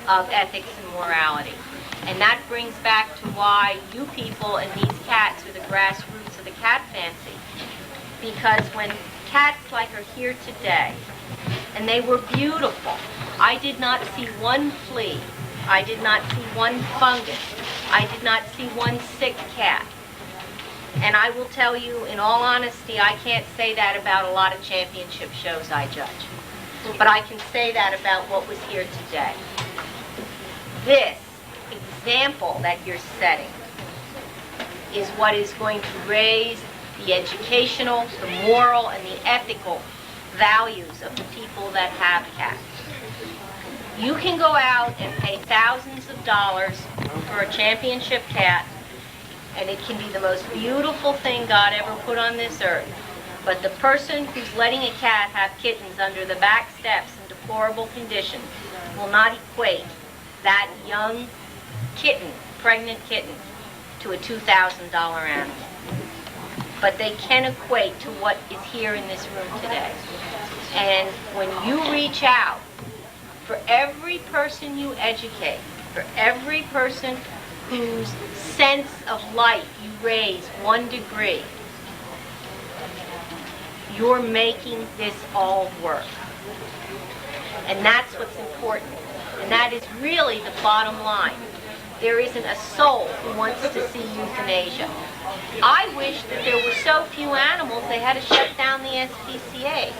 of ethics and morality. And that brings back to why you people and these cats are the grassroots of the cat fancy. Because when cats like are here today, and they were beautiful, I did not see one flea, I did not see one fungus, I did not see one sick cat. And I will tell you, in all honesty, I can't say that about a lot of championship shows I judge. But I can say that about what was here today. This example that you're setting is what is going to raise the educational, the moral, and the ethical values of the people that have cats. You can go out and pay thousands of dollars for a championship cat, and it can be the most beautiful thing God ever put on this earth. But the person who's letting a cat have kittens under the back steps and deplorable condition will not equate that young kitten, pregnant kitten, to a $2,000 animal. But they can equate to what is here in this room today. And when you reach out, for every person you educate, for every person whose sense of life you raise 1 degree, you're making this all work. And that's what's important. And that is really the bottom line. There isn't a soul who wants to see euthanasia. I wish that there were so few animals they had to shut down the SPCA.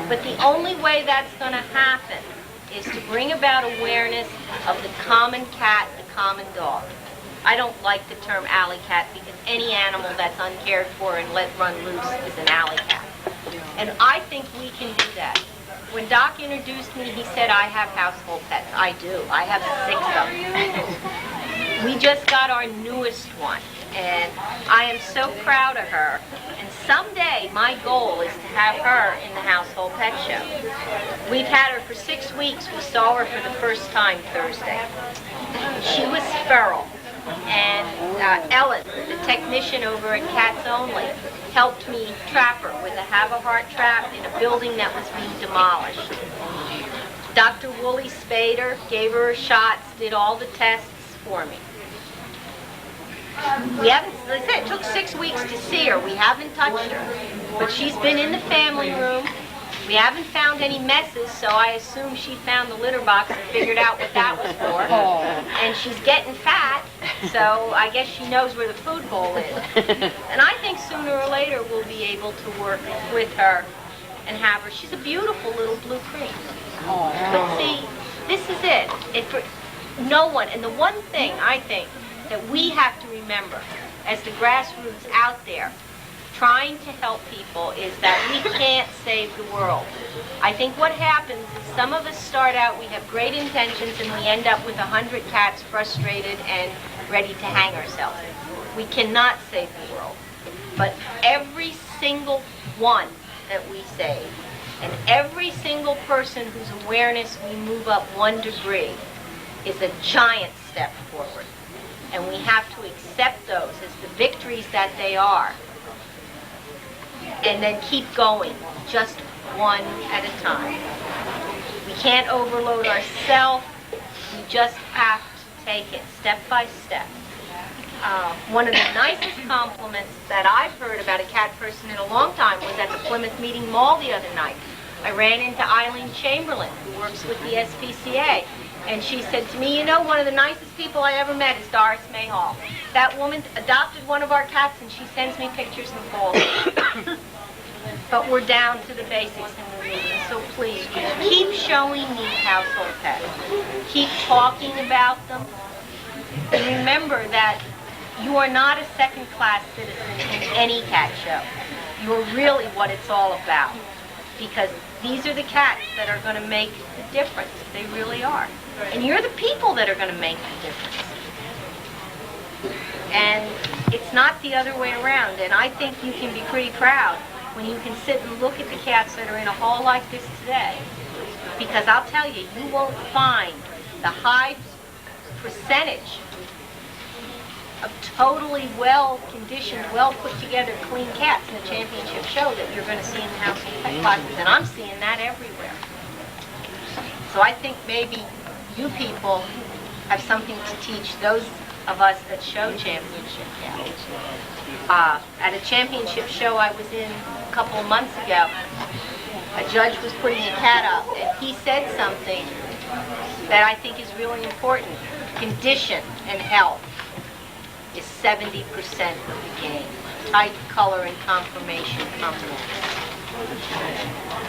But the only way that's going to happen is to bring about awareness of the common cat, the common dog. I don't like the term alley cat because any animal that's uncared for and let run loose is an alley cat. And I think we can do that. When Doc introduced me, he said, I have household pets. I do. I have 6 of them. We just got our newest one, and I am so proud of her. And someday, my goal is to have her in the household pet show. We've had her for 6 weeks. We saw her for the first time Thursday. She was feral. And Ellen, the technician over at Cats Only, helped me trap her with a have-a-heart trap in a building that was being demolished. Dr. Woolley spayed her, gave her her shots, did all the tests for me. We haven't, as I said, it took 6 weeks to see her. We haven't touched her. But she's been in the family room. We haven't found any messes, so I assume she found the litter box and figured out what that was for. And she's getting fat, so I guess she knows where the food bowl is. And I think sooner or later we'll be able to work with her and have her. She's a beautiful little blue cream. But see, this is it. For no one, and the one thing I think that we have to remember as the grassroots out there trying to help people is that we can't save the world. I think what happens is some of us start out, we have great intentions, and we end up with 100 cats frustrated and ready to hang ourselves. We cannot save the world. But every single one that we save, and every single person whose awareness we move up 1 degree is a giant step forward. And we have to accept those as the victories that they are. And then keep going, just one at a time. We can't overload ourselves. We just have to take it step by step. One of the nicest compliments that I've heard about a cat person in a long time was at the Plymouth Meeting Mall the other night. I ran into Eileen Chamberlain, who works with the SPCA, and she said to me, you know, one of the nicest people I ever met is Doris May Hall. That woman adopted one of our cats, and she sends me pictures and calls. But we're down to the basics in the meeting, so please, keep showing these household pets. Keep talking about them. And remember that you are not a second-class citizen in any cat show. You're really what it's all about. Because these are the cats that are going to make the difference. They really are. And you're the people that are going to make the difference. And it's not the other way around. And I think you can be pretty proud when you can sit and look at the cats that are in a hall like this today. Because I'll tell you, you won't find the high percentage of totally well-conditioned, well-put-together, clean cats in the championship show that you're going to see in the household pet classes. And I'm seeing that everywhere. So I think maybe you people have something to teach those of us that show championship cats. At a championship show I was in a couple of months ago, a judge was putting a cat up, and he said something that I think is really important. Condition and health is 70% of the game. Type, color, and conformation come next.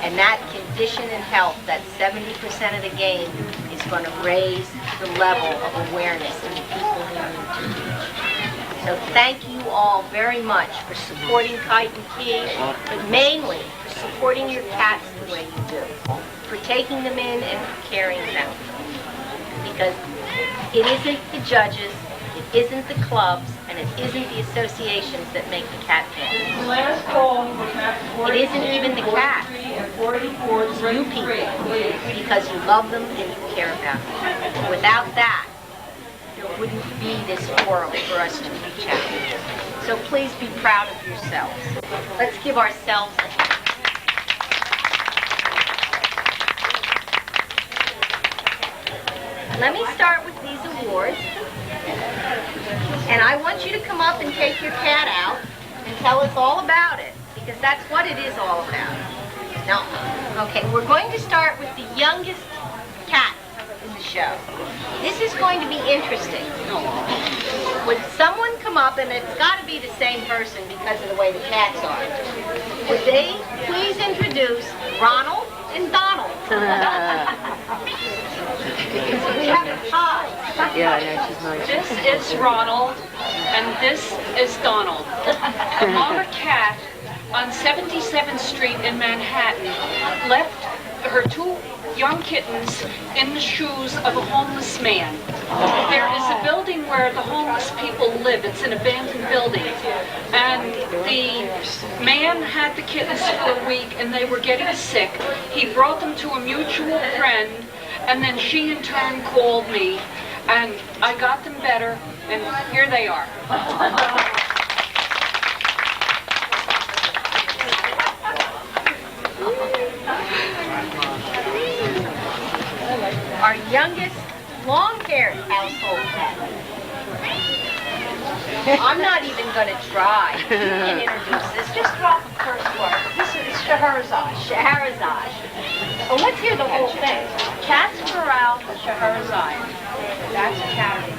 And that condition and health, that 70% of the game, is going to raise the level of awareness in the people who need to reach. So thank you all very much for supporting Kite and Key, but mainly for supporting your cats the way you do, for taking them in and for caring about them. Because it isn't the judges, it isn't the clubs, And it isn't the associations that make the cat pet. Last call for cat It isn't even the cat. It's you people, because you love them and you care about them. Without that, there wouldn't be this forum for us to reach out. So please be proud of yourselves. Let's give ourselves a hand. Let me start with these awards. And I want you to come up and take your cat out and tell us all about it, because that's what it is all about. Now, okay, we're going to start with the youngest cat in the show. This is going to be interesting. Would someone come up, and it's got to be the same person because of the way the cats are. Would they please introduce Ronald and Donald? We have a tie. Yeah, I know, she's nice. This is Ronald, and this is Donald. A mama cat on 77th Street in Manhattan left her two young kittens in the shoes of a homeless man. There is a building where the homeless people live. It's an abandoned building. And the man had the kittens for a week, and they were getting sick. He brought them to a mutual friend, and then she in turn called me, and I got them better, and here they are. Our youngest long-haired household pet. I'm not even going to try. You can introduce this. Just drop a first word. This is Scheherazade. Scheherazade. Well, let's hear the whole thing. Cats Corral Scheherazade. That's a cat name.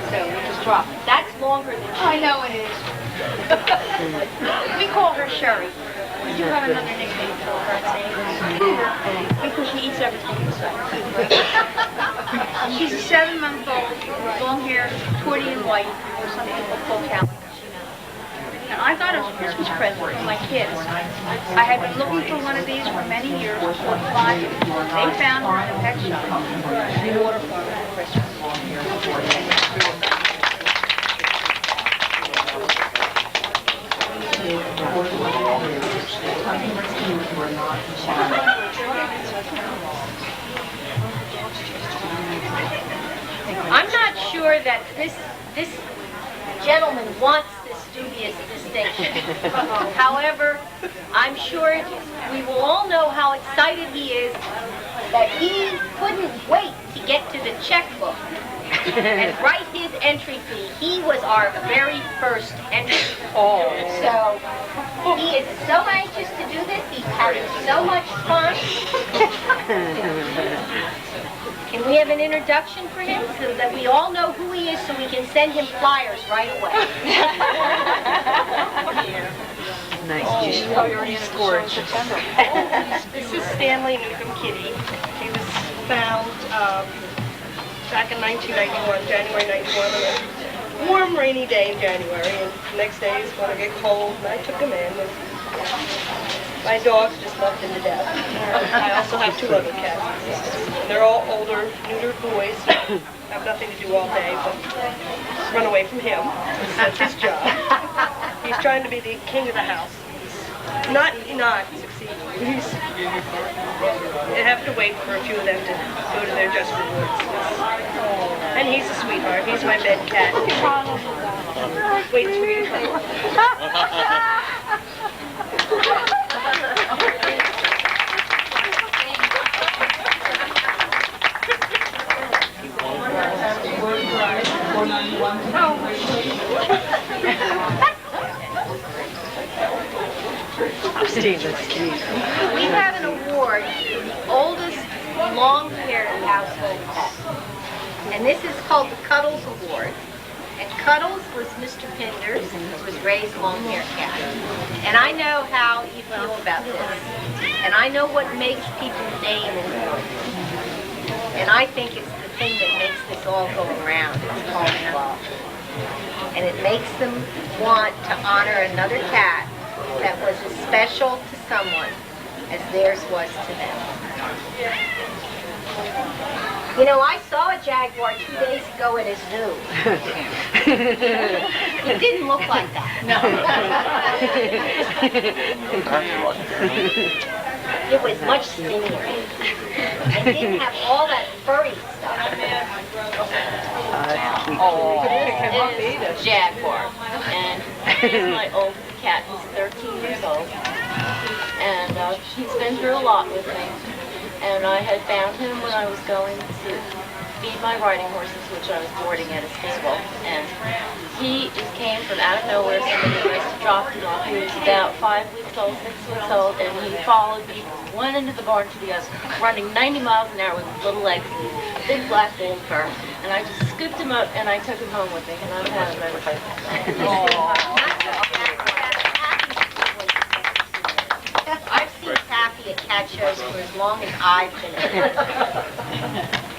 So we just drop it. That's longer than she. I know it is. We call her Sherry. We do have another nickname for her. Because she eats everything inside. She's a 7-month-old, long hair, pretty and white, or some people call Callie. And I got a Christmas present for my kids. I had been looking for one of these for many years before the fire. They found her in a pet shop. They ordered for her for Christmas. I'm not sure that this gentleman wants this dubious distinction. However, I'm sure we will all know how excited he is that he couldn't wait to get to the checkbook and write his entry fee. He was our very first entry. So he is so anxious to do this. He's having so much fun. Can we have an introduction for him so that we all know who he is, so we can send him flyers right away? Nice. You should probably already scored in September. This is Stanley Newcomb Kitty. He was found back in 1991, January 91, on a warm, rainy day in January. And the next day it's going to get cold, and I took him in. And my dogs just loved him to death. I also have 2 other cats. They're all older, neutered boys. Have nothing to do all day but run away from him. That's his job. He's trying to be the king of the house. Not succeeding. You have to wait for a few of them to go to their just rewards. And he's a sweetheart. He's my bed cat. Wait for you to come. We have an award for the oldest long-haired household pet. And this is called the Cuddles Award. And Cuddles was Mr. Pinder's, was Ray's long-haired cat. And I know how you feel about this. And I know what makes people name awards. And I think it's the thing that makes this all go around. It's called love. And it makes them want to honor another cat that was as special to someone as theirs was to them. You know, I saw a jaguar 2 days ago at a zoo. It didn't look like that. No. It was much skinnier. It didn't have all that furry stuff. This is Jaguar, and he's my old cat. He's 13 years old, and he's been through a lot with me. And I had found him when I was going to feed my riding horses, which I was boarding at a stable. And he just came from out of nowhere. Somebody nice to drop him off. He was about 5 weeks old, 6 weeks old, and he followed me from one end of the barn to the other, running 90 miles an hour with his little legs, big black wool fur. And I just scooped him up and I took him home with me, and I've had him ever since. I've seen Taffy at cat shows for as long as I've been in.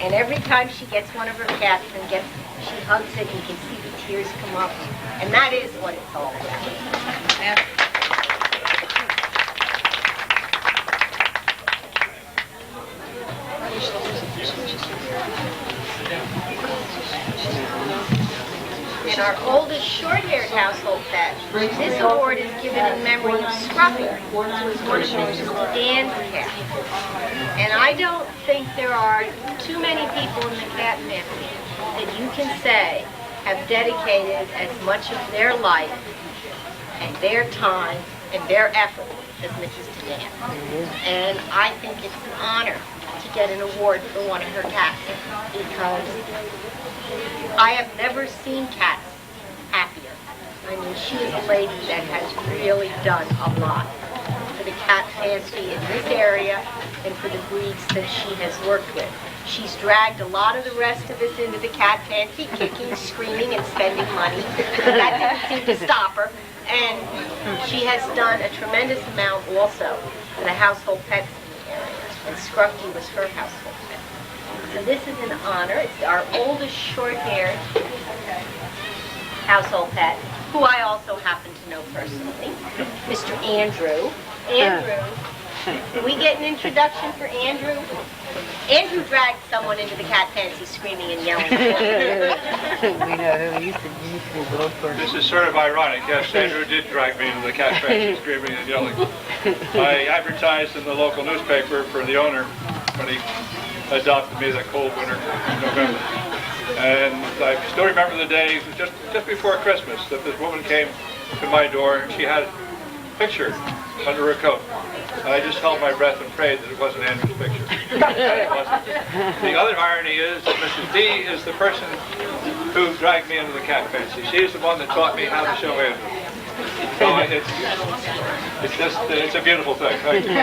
And every time she gets one of her cats and she hugs it, you can see the tears come up. And that is what it's all about. And our oldest short-haired household pet, this award is given in memory of Scruffy, who was one of Mrs. Dan's cats. And I don't think there are too many people in the cat family that you can say have dedicated as much of their life and their time and their effort as Mrs. Dan. And I think it's an honor to get an award for one of her cats, because I have never seen cats happier. I mean, she is a lady that has really done a lot for the cat fancy in this area and for the breeds that she has worked with. She's dragged a lot of the rest of us into the cat fancy, kicking, screaming, and spending money. That didn't seem to stop her. And she has done a tremendous amount also for the household pets in the area. And Scruffy was her household pet. So this is an honor. It's our oldest short-haired household pet, who I also happen to know personally, Mr. Andrew. Andrew, can we get an introduction for Andrew? Andrew dragged someone into the cat fancy screaming and yelling. We know who he used to be little for. This is sort of ironic. Yes, Andrew did drag me into the cat fancy screaming and yelling. I advertised in the local newspaper for the owner when he adopted me that cold winter in November. And I still remember the day, it was just before Christmas, that this woman came to my door and she had a picture under her coat. And I just held my breath and prayed that it wasn't Andrew's picture. It wasn't. The other irony is that Mrs. D is the person who dragged me into the cat fancy. She's the one that taught me how to show Andrew. So it's a beautiful thing. Thank you.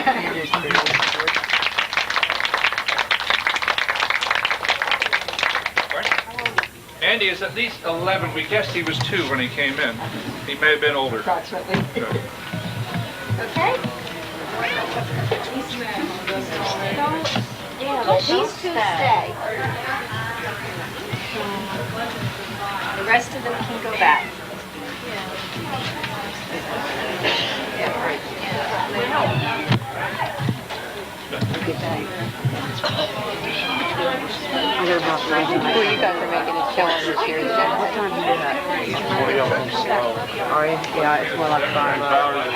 Andy is at least 11. We guessed he was 2 when he came in. He may have been older. Approximately. Okay? Yeah, these two stay. The rest of them can go back. Well, you guys are making a challenge this year. What time do you do that? Are you? Yeah, it's more like 5 hours.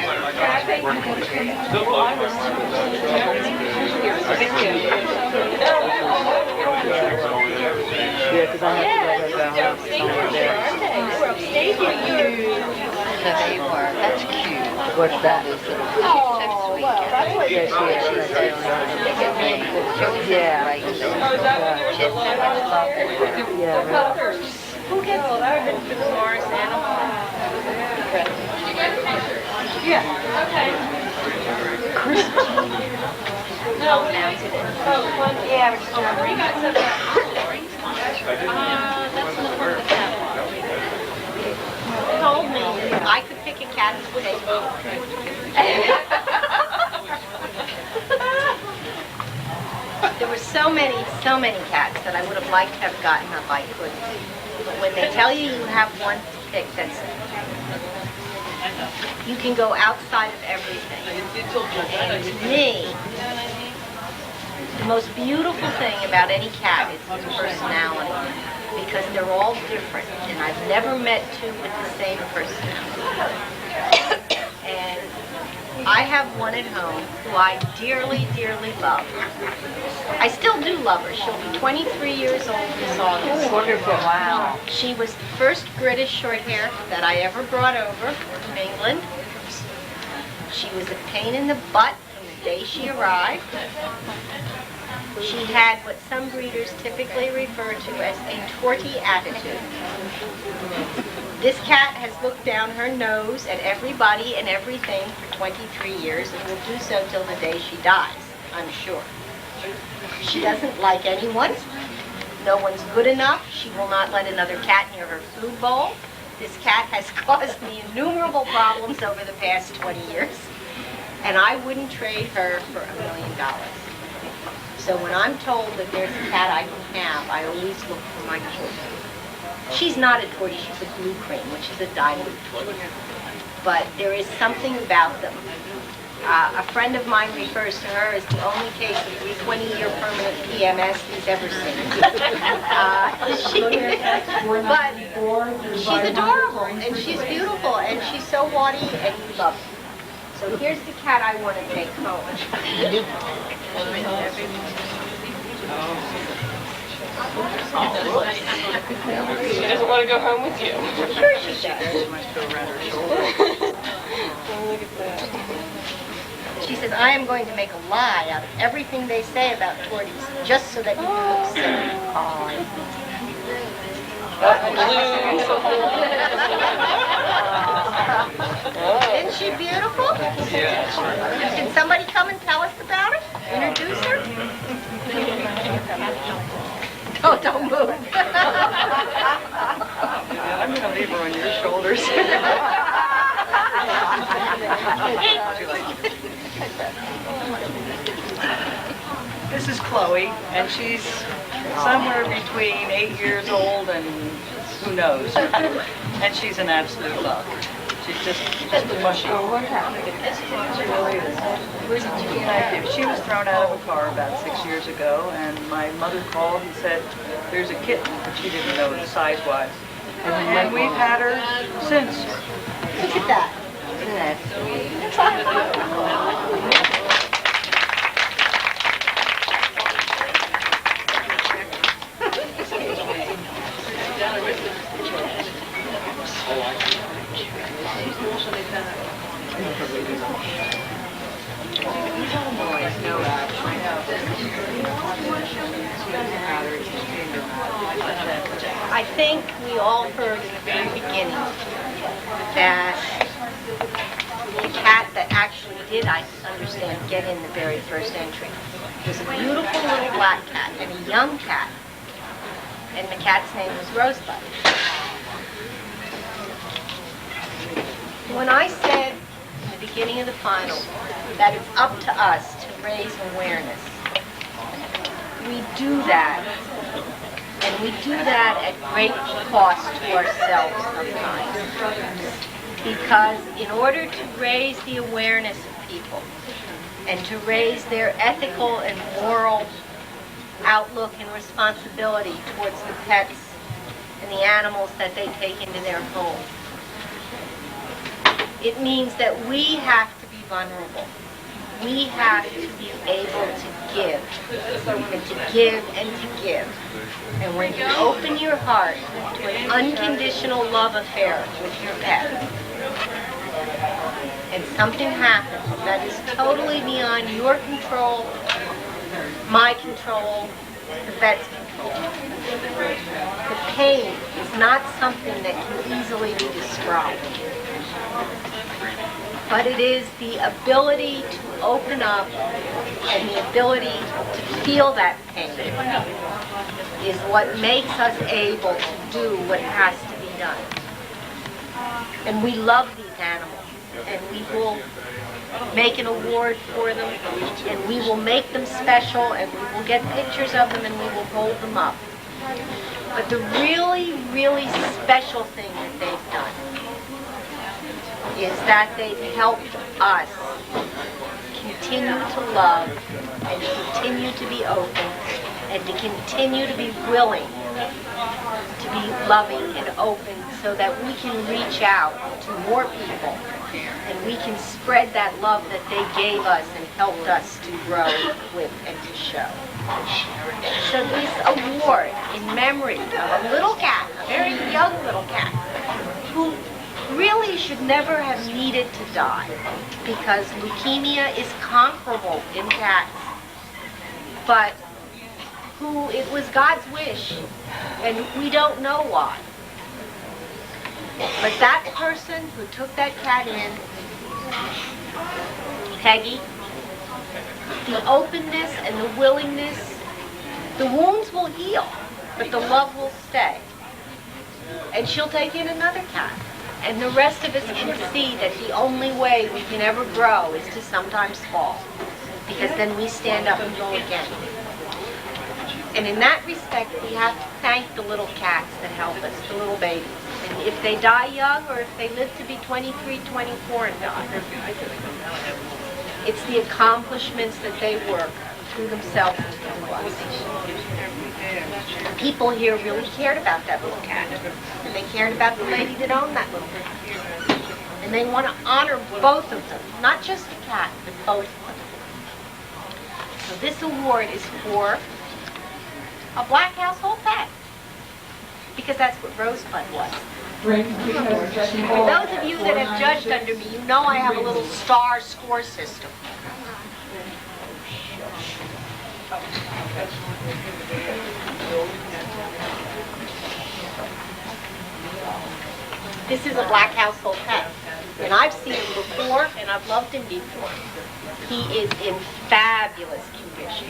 Yeah, because I have to go to the house over there. They were. That's cute. What's that? Oh, well, that's what Yeah, Who gets the Mars animal? Yeah. Okay. No, that's it. Yeah, we got some. That's in the front of the cat. Told me I could pick a cat who would take both. There were so many cats that I would have liked to have gotten up, I couldn't. But when they tell you you have one to pick, that's you can go outside of everything. And to me, The most beautiful thing about any cat is its personality, because they're all different, and I've never met two with the same personality. And I have one at home who I dearly, dearly love. I still do love her. She'll be 23 years old this August. Wonderful. Wow. She was the first British Shorthair that I ever brought over from England. She was a pain in the butt from the day she arrived. She had what some breeders typically refer to as a torty attitude. This cat has looked down her nose at everybody and everything for 23 years and will do so till the day she dies, I'm sure. She doesn't like anyone. No one's good enough. She will not let another cat near her food bowl. This cat has caused me innumerable problems over the past 20 years, and I wouldn't trade her for $1 million. So when I'm told that there's a cat I can have, I always look for my children. She's not a tortie, she's a blue cream, which is a diamond tortie. But there is something about them. A friend of mine refers to her as the only case of 20-year permanent PMS he's ever seen. But she's adorable, and she's beautiful, and she's so haughty, and you love her. So here's the cat I want to take home. She doesn't want to go home with you. Sure she does. Look at that. She says, I am going to make a lie out of everything they say about torties, just so that you can look silly. Isn't she beautiful? Yes. Can somebody come and tell us about her? Introduce her? Oh, don't move. I'm going to leave her on your shoulders. This is Chloe, and she's somewhere between 8 years old and who knows. And she's an absolute love. She's just mushy. What happened? She really is. Thank you. She was thrown out of a car about 6 years ago, and my mother called and said, there's a kitten, but she didn't know the size-wise. And we've had her since. Look at that. Isn't that sweet? I think we all heard in the very beginning that the cat that actually did, I understand, get in the very first entry was a beautiful little black cat and a young cat. And the cat's name was Rosebud. When I said in the beginning of the final that it's up to us to raise awareness, we do that. And we do that at great cost to ourselves sometimes. Because in order to raise the awareness of people and to raise their ethical and moral outlook and responsibility towards the pets and the animals that they take into their home, it means that we have to be vulnerable. We have to be able to give, and to give, and to give. And when you open your heart to an unconditional love affair with your pet, and something happens that is totally beyond your control, my control, the vet's control, the pain is not something that can easily be described. But it is the ability to open up and the ability to feel that pain is what makes us able to do what has to be done. And we love these animals, and we will make an award for them, and we will make them special, and we will get pictures of them, and we will hold them up. But the really, really special thing that they've done is that they've helped us continue to love and to continue to be open and to continue to be willing to be loving and open so that we can reach out to more people and we can spread that love that they gave us and helped us to grow with and to show. So this award in memory of a little cat, a very young little cat, who really should never have needed to die because leukemia is comparable in cats, but who it was God's wish, and we don't know why. But that person who took that cat in, Peggy, the openness and the willingness, the wounds will heal, but the love will stay. And she'll take in another cat. And the rest of us can see that the only way we can ever grow is to sometimes fall, because then we stand up and go again. And in that respect, we have to thank the little cats that help us, the little babies. And if they die young or if they live to be 23, 24 and die, it's the accomplishments that they work through themselves and through us. People here really cared about that little cat. And they cared about the lady that owned that little cat. And they want to honor both of them, not just the cat, but both of them. So this award is for a black household pet, because that's what Rosebud was. For those of you that have judged under me, you know I have a little star score system. This is a black household pet, and I've seen him before, and I've loved him before. He is in fabulous condition.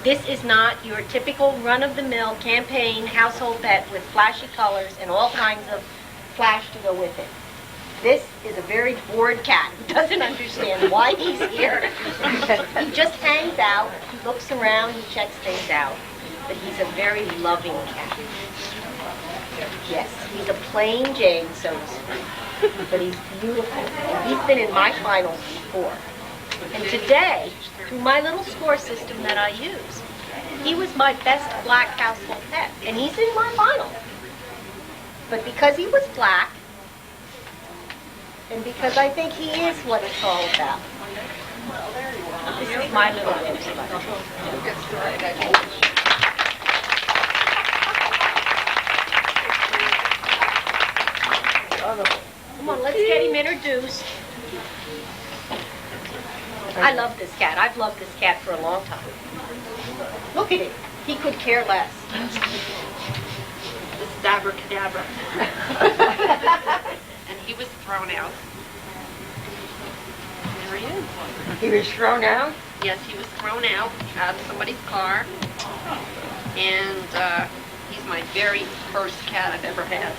This is not your typical run-of-the-mill campaign household pet with flashy colors and all kinds of flash to go with it. This is a very bored cat who doesn't understand why he's here. He just hangs out, he looks around, he checks things out. But he's a very loving cat. Yes, he's a plain Jane, so to speak. But he's beautiful. And he's been in my finals before. And today, through my little score system that I use, he was my best black household pet. And he's in my finals. But because he was black, and because I think he is what it's all about. This is my little rosebud. Come on, let's get him introduced. I love this cat. I've loved this cat for a long time. Look at him. He could care less. This is abracadabra. And he was thrown out. There he is. He was thrown out? Yes, he was thrown out of somebody's car. And he's my very first cat I've ever had.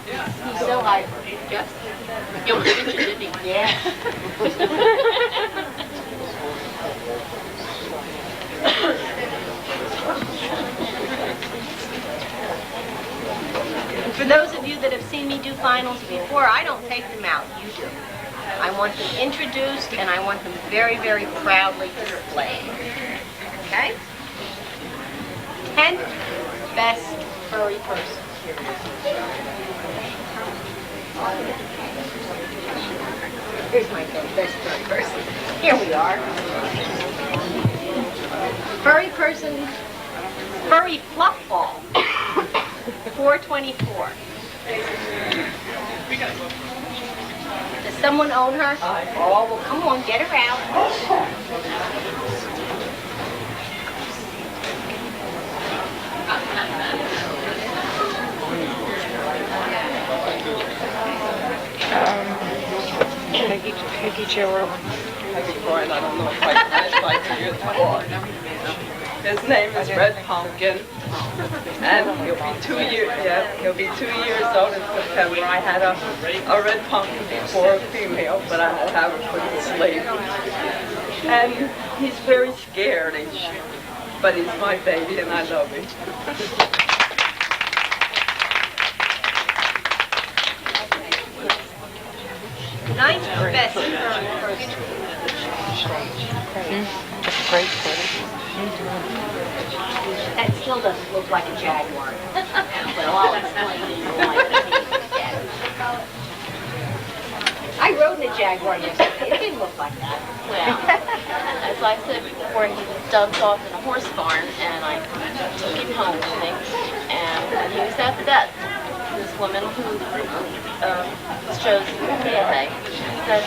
He's so hyper. Yes. You want to didn't he? Yes. And for those of you that have seen me do finals before, I don't take them out. You do. I want them introduced, and I want them very, very proudly displayed. Okay? 10th best furry person. Here's my best furry person. Here we are. Furry person, furry fluff ball. 424. Does someone own her? Oh, well, come on, get her out. Peggy Gerald. Peggy Boyd, I don't know if I can use before. His name is Red Pumpkin, and he'll be 2 years. Yeah, he'll be 2 years old in September. I had a red pumpkin before, a female, but I had to have her put to sleep. And he's very scared, but he's my baby, and I love him. ninth best furry person. Great. That still doesn't look like a jaguar. Well, I'll explain it. I rode in a jaguar yesterday. It didn't look like that. Well, as I said before, he was dumped off in a horse barn, and I took him home with me. And when he was at the vet, this woman who shows ACFA said,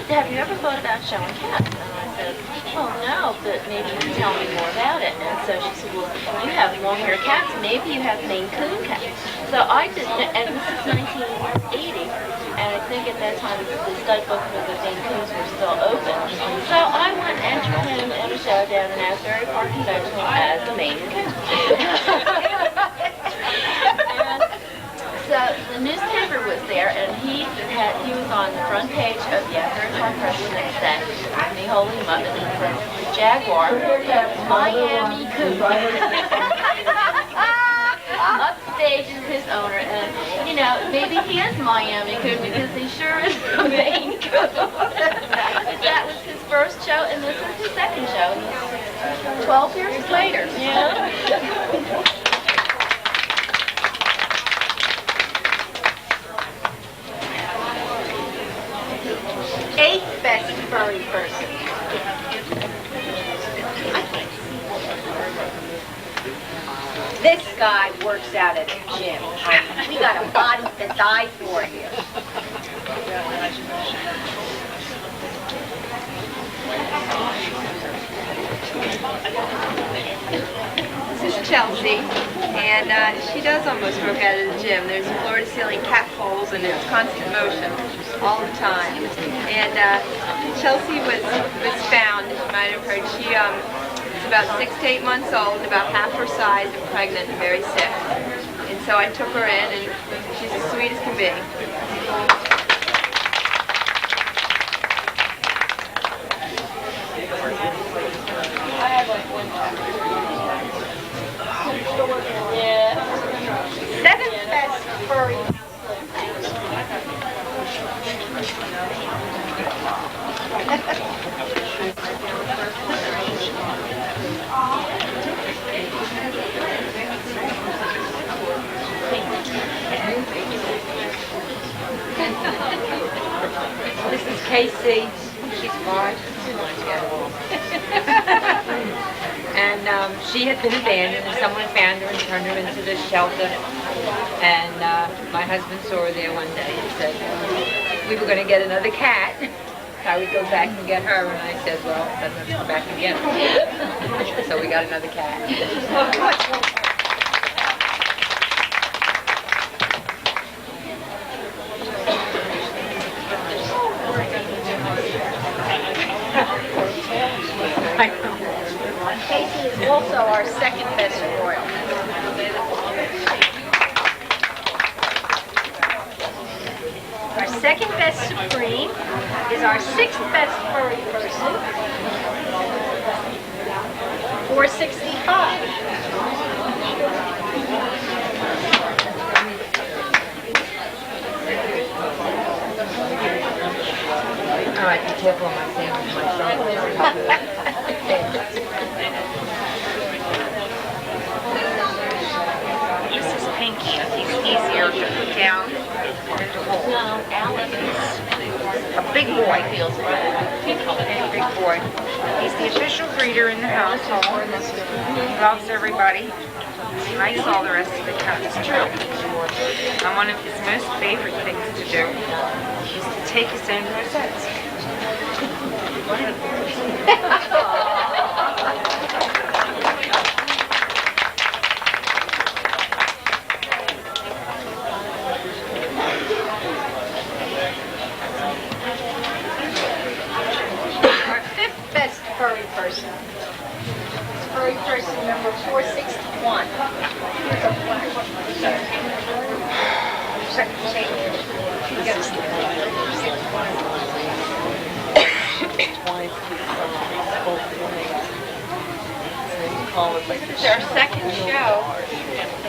have you ever thought about showing cats? And I said, well, no, but maybe you can tell me more about it. And so she said, well, you have long-haired cats. Maybe you have Maine Coon cats. So I did, and this is 1980. And I think at that time the stud book for the Maine Coons were still open. So I went and entered him in a show down in Asbury Park Convention as the Maine Coon. And so the newspaper was there, and he was on the front page of the Asbury Park Press the next day, with me holding him up, and it said, Jaguar, Miami Coon. Upstage is his owner, and you know, maybe he is Miami Coon because he sure is a Maine Coon. But that was his first show, and this is his second show, and this is 12 years later. Yeah. Eighth best furry person. This guy works out at the gym. We got a body to die for here. This is Chelsea, and she does almost work out at the gym. There's floor-to-ceiling cat poles, and it's constant motion all the time. And Chelsea was found, you might have heard, she is about 6 to 8 months old, about half her size, and pregnant and very sick. And so I took her in, and she's as sweet as can be. Seventh best furry. This is Casey. She's 5. And she had been abandoned, and someone found her and turned her into this shelter. And my husband saw her there one day and said, we were going to get another cat. I would go back and get her, and I said, well, then let's go back and get her. So we got another cat. Casey is also our second best royal. Our second best supreme is our sixth best furry person, 465. All right, be careful on my sandwich, my This is Pinky. I think he's easier to put down than to hold. No, Alex is A big boy. A big boy. He's the official breeder in the household. He loves everybody. He likes all the rest of the cats too. And one of his most favorite things to do is to take us in rosettes. Our fifth best furry person. Furry person number 461. call it like This is our second show,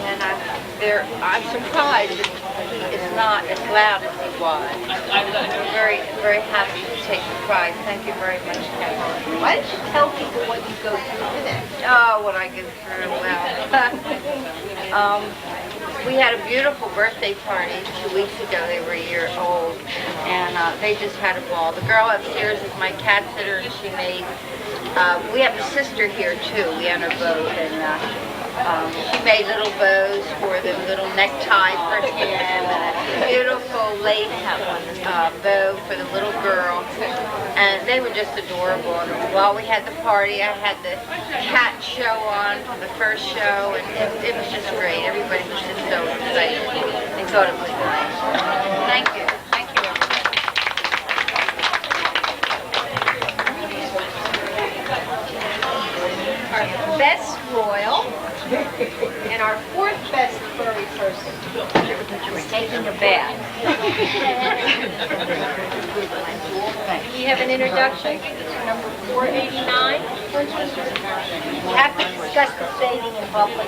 and I'm surprised that he is not as loud as he was. We're very, very happy to take the prize. Thank you very much, Kevin. Why don't you tell people what you go through today? Oh, what I go through, well. We had a beautiful birthday party 2 weeks ago. They were a year old, and they just had a ball. The girl upstairs is my cat sitter, and she made, we have a sister here too. We had a boat, and she made little bows for them, little neckties for him, and a beautiful lace bow for the little girl. And they were just adorable. And while we had the party, I had the cat show on for the first show, and it was just great. Everybody was just so excited. They thought it was nice. Thank you. Thank you, Our best royal and our fourth best furry person is taking a bath. We have an introduction, number 489. We have to discuss the bathing in public.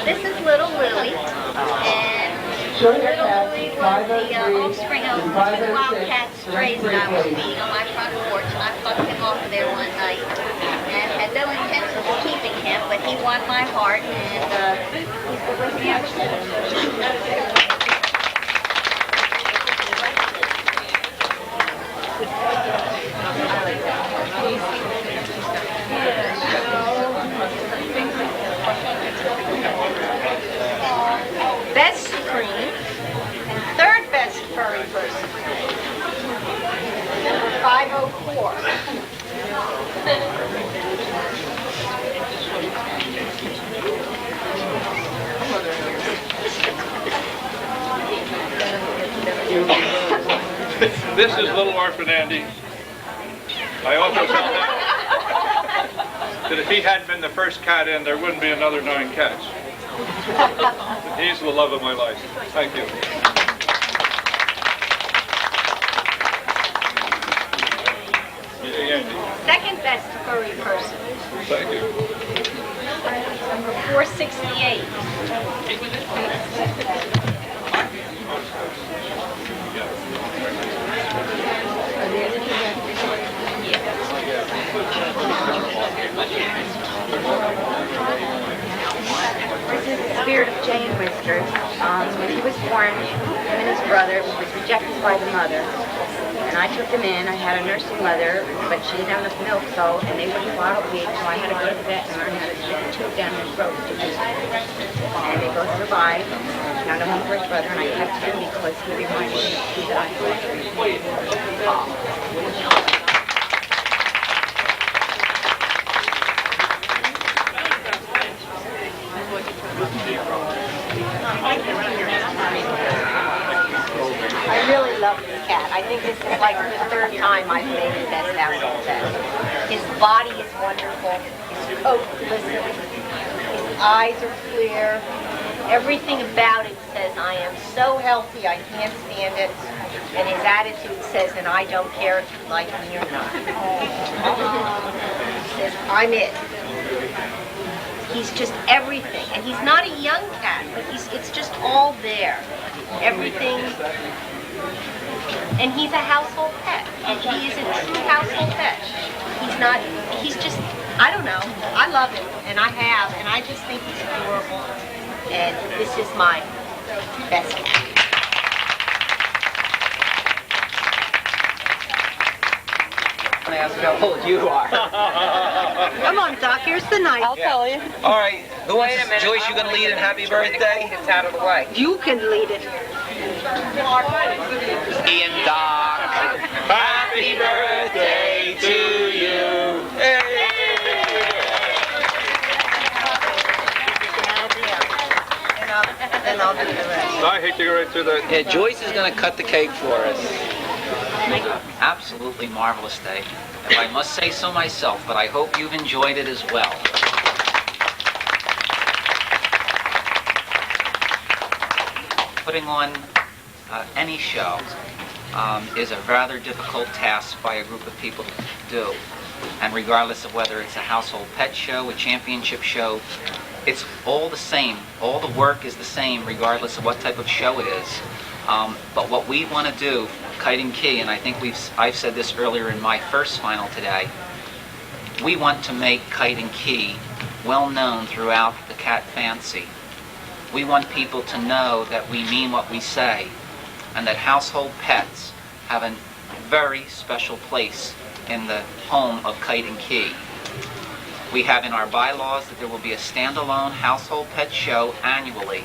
This is little Lily, and little Lily was the offspring of two wildcat strays that I was feeding on my front porch, and I plucked him off of there one night and had no intention of keeping him, but he won my heart, and he's been with me ever since. Best Supreme and third best furry person, number 504. This is Little Orphan Andy. I also said that if he hadn't been the first cat in, there wouldn't be another 9 cats. He's the love of my life. Thank you. Second best furry person, Thank you. number 468. This is the spirit of Jay and Whiskers. When he was born, him and his brother was rejected by the mother. And I took him in. I had a nursing mother, but she didn't have enough milk, and they wouldn't bottle feed, so I had to go to the vet and learn how to stick a tube down his throat to feed. And they both survived. Found a home for his brother, and I kept him because he reminded me of two that I I really love this cat. I think this is like the third time I've made the best household pet. His body is wonderful. His coat glistens. His eyes are clear. Everything about it says, I am so healthy, I can't stand it. And his attitude says, and I don't care if you like me or not. He says, I'm it. He's just everything. And he's not a young cat, but it's just all there. Everything. And he's a household pet. And he is a true household pet. He's just, I don't know. I love him, and I have, and I just think he's adorable. And this is my best cat. I ask how old you are. Come on, Doc, here's the knife. I'll tell you. All right, who wants this? Joyce, you gonna lead in happy birthday? It's out of the way. You can lead it. Ian Doc, happy birthday to you. Hey. And I'll do the rest. I hate to go right through that. Yeah, Joyce is gonna cut the cake for us. Absolutely marvelous day. If I must say so myself, but I hope you've enjoyed it as well. Putting on any show is a rather difficult task by a group of people to do. And regardless of whether it's a household pet show, a championship show, it's all the same. All the work is the same regardless of what type of show it is. But what we want to do, Kite and Key, and I think I've said this earlier in my first final today, we want to make Kite and Key well known throughout the cat fancy. We want people to know that we mean what we say, and that household pets have a very special place in the home of Kite and Key. We have in our bylaws that there will be a standalone household pet show annually.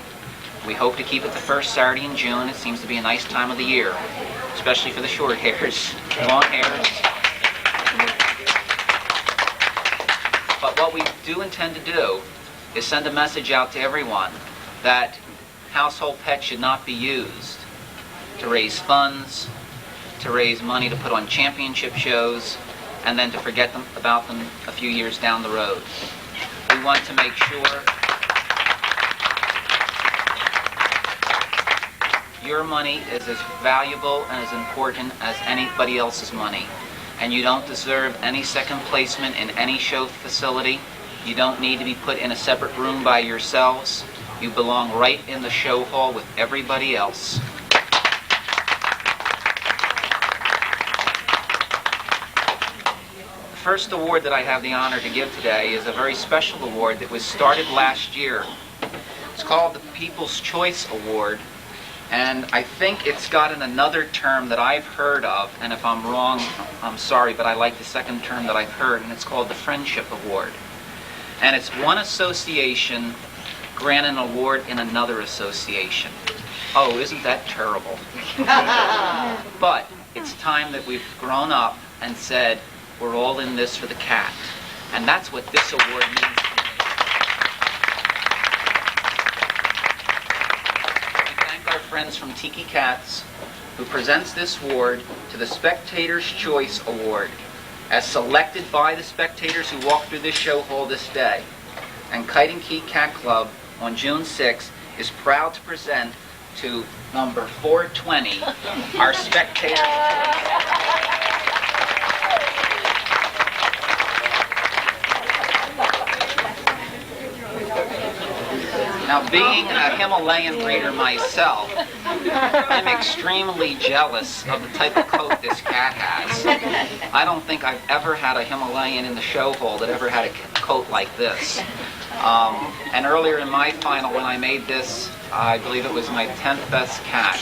We hope to keep it the first Saturday in June. It seems to be a nice time of the year, especially for the short hairs, long hairs. But what we do intend to do is send a message out to everyone that household pets should not be used to raise funds, to raise money to put on championship shows, and then to forget about them a few years down the road. We want to make sure your money is as valuable and as important as anybody else's money. And you don't deserve any second placement in any show facility. You don't need to be put in a separate room by yourselves. You belong right in the show hall with everybody else. The first award that I have the honor to give today is a very special award that was started last year. It's called the People's Choice Award, and I think it's gotten another term that I've heard of, and if I'm wrong, I'm sorry, but I like the second term that I've heard, and it's called the Friendship Award. And it's one association grant an award in another association. Oh, isn't that terrible? But it's time that we've grown up and said, we're all in this for the cat. And that's what this award means to me. We thank our friends from Tiki Cats, who presents this award to the Spectator's Choice Award, as selected by the spectators who walk through this show hall this day. And Kite and Key Cat Club on June 6th is proud to present to number 420 our spectators. Now, being a Himalayan breeder myself, I'm extremely jealous of the type of coat this cat has. I don't think I've ever had a Himalayan in the show hall that ever had a coat like this. And earlier in my final, when I made this, I believe it was my 10th best cat.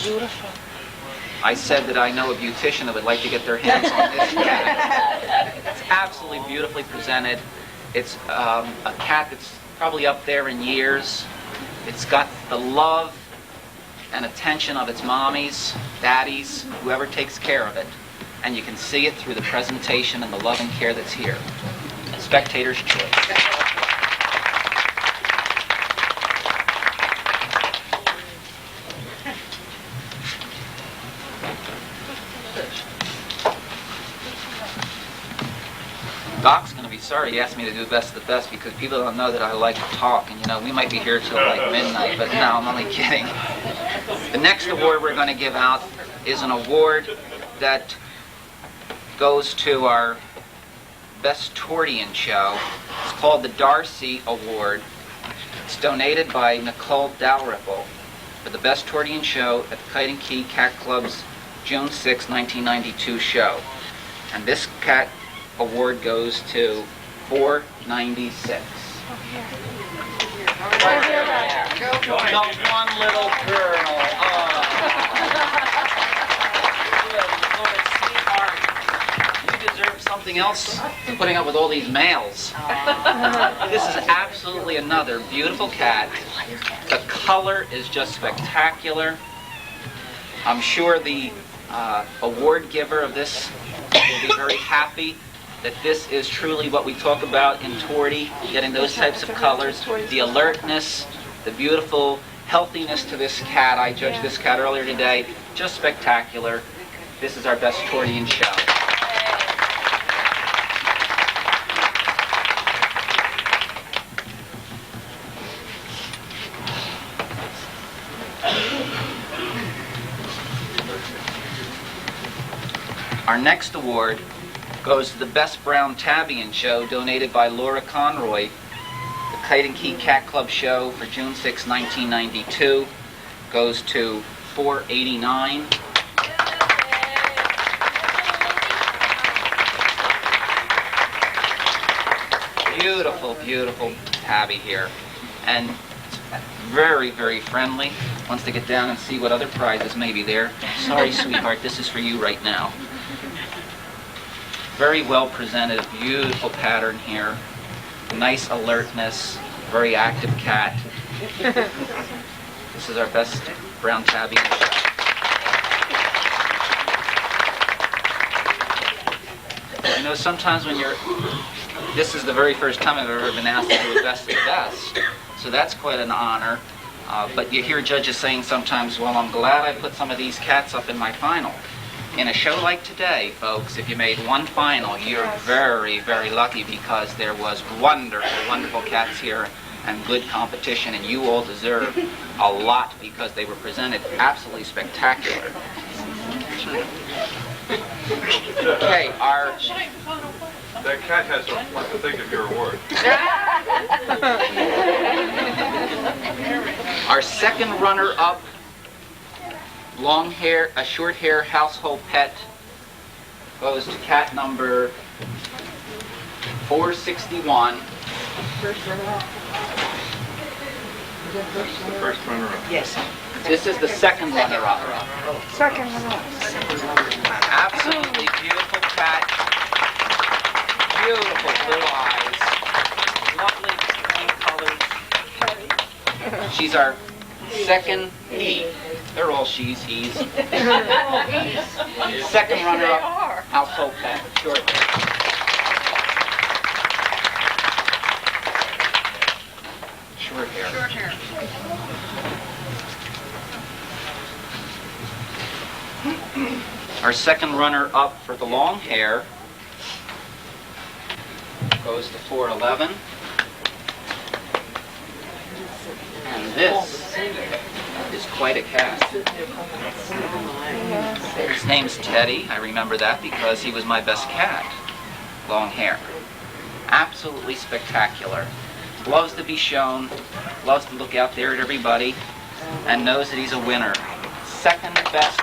I said that I know a beautician that would like to get their hands on this cat. It's absolutely beautifully presented. It's a cat that's probably up there in years. It's got the love and attention of its mommies, daddies, whoever takes care of it. And you can see it through the presentation and the love and care that's here. Spectator's Choice. Doc's going to be sorry he asked me to do best of the best because people don't know that I like to talk, and you know, we might be here till like midnight, but no, I'm only kidding. The next award we're going to give out is an award that goes to our Best Tortian Show. It's called the Darcy Award. It's donated by Nicole Dalrymple for the Best Tortian Show at the Kite and Key Cat Club's June 6, 1992 show. And this cat award goes to 496. The one little girl. You deserve something else than putting up with all these males. This is absolutely another beautiful cat. The color is just spectacular. I'm sure the award giver of this will be very happy that this is truly what we talk about in Tortie, getting those types of colors, the alertness, the beautiful healthiness to this cat. I judged this cat earlier today, just spectacular. This is our Best Tortian Show. Our next award goes to the Best Brown Tabby and Show, donated by Laura Conroy. The Kite and Key Cat Club show for June 6, 1992 goes to 489. Beautiful, beautiful tabby here. And very, very friendly. Wants to get down and see what other prizes may be there. Sorry, sweetheart, this is for you right now. Very well presented, a beautiful pattern here. Nice alertness, very active cat. This is our Best Brown Tabby. You know, sometimes when this is the very first time I've ever been asked to do a Best of the Best, so that's quite an honor. But you hear judges saying sometimes, well, I'm glad I put some of these cats up in my final. In a show like today, folks, if you made one final, you're very, very lucky, because there was wonderful, wonderful cats here and good competition, and you all deserve a lot because they were presented absolutely spectacular. Okay, That cat has what to think of your award. Our second runner-up, long hair, a short hair household pet, goes to cat number 461. First runner-up. Yes. This is the second runner-up. Second runner-up. Absolutely beautiful cat. Beautiful blue eyes. Lovely green colors. She's our second he. They're all she's, he's. Second runner-up, household pet, short hair. Short hair. Short hair. Our second runner-up for the long hair goes to 411. And this is quite a cat. His name's Teddy. I remember that because he was my best cat. Long hair. Absolutely spectacular. Loves to be shown, loves to look out there at everybody, and knows that he's a winner. Second best.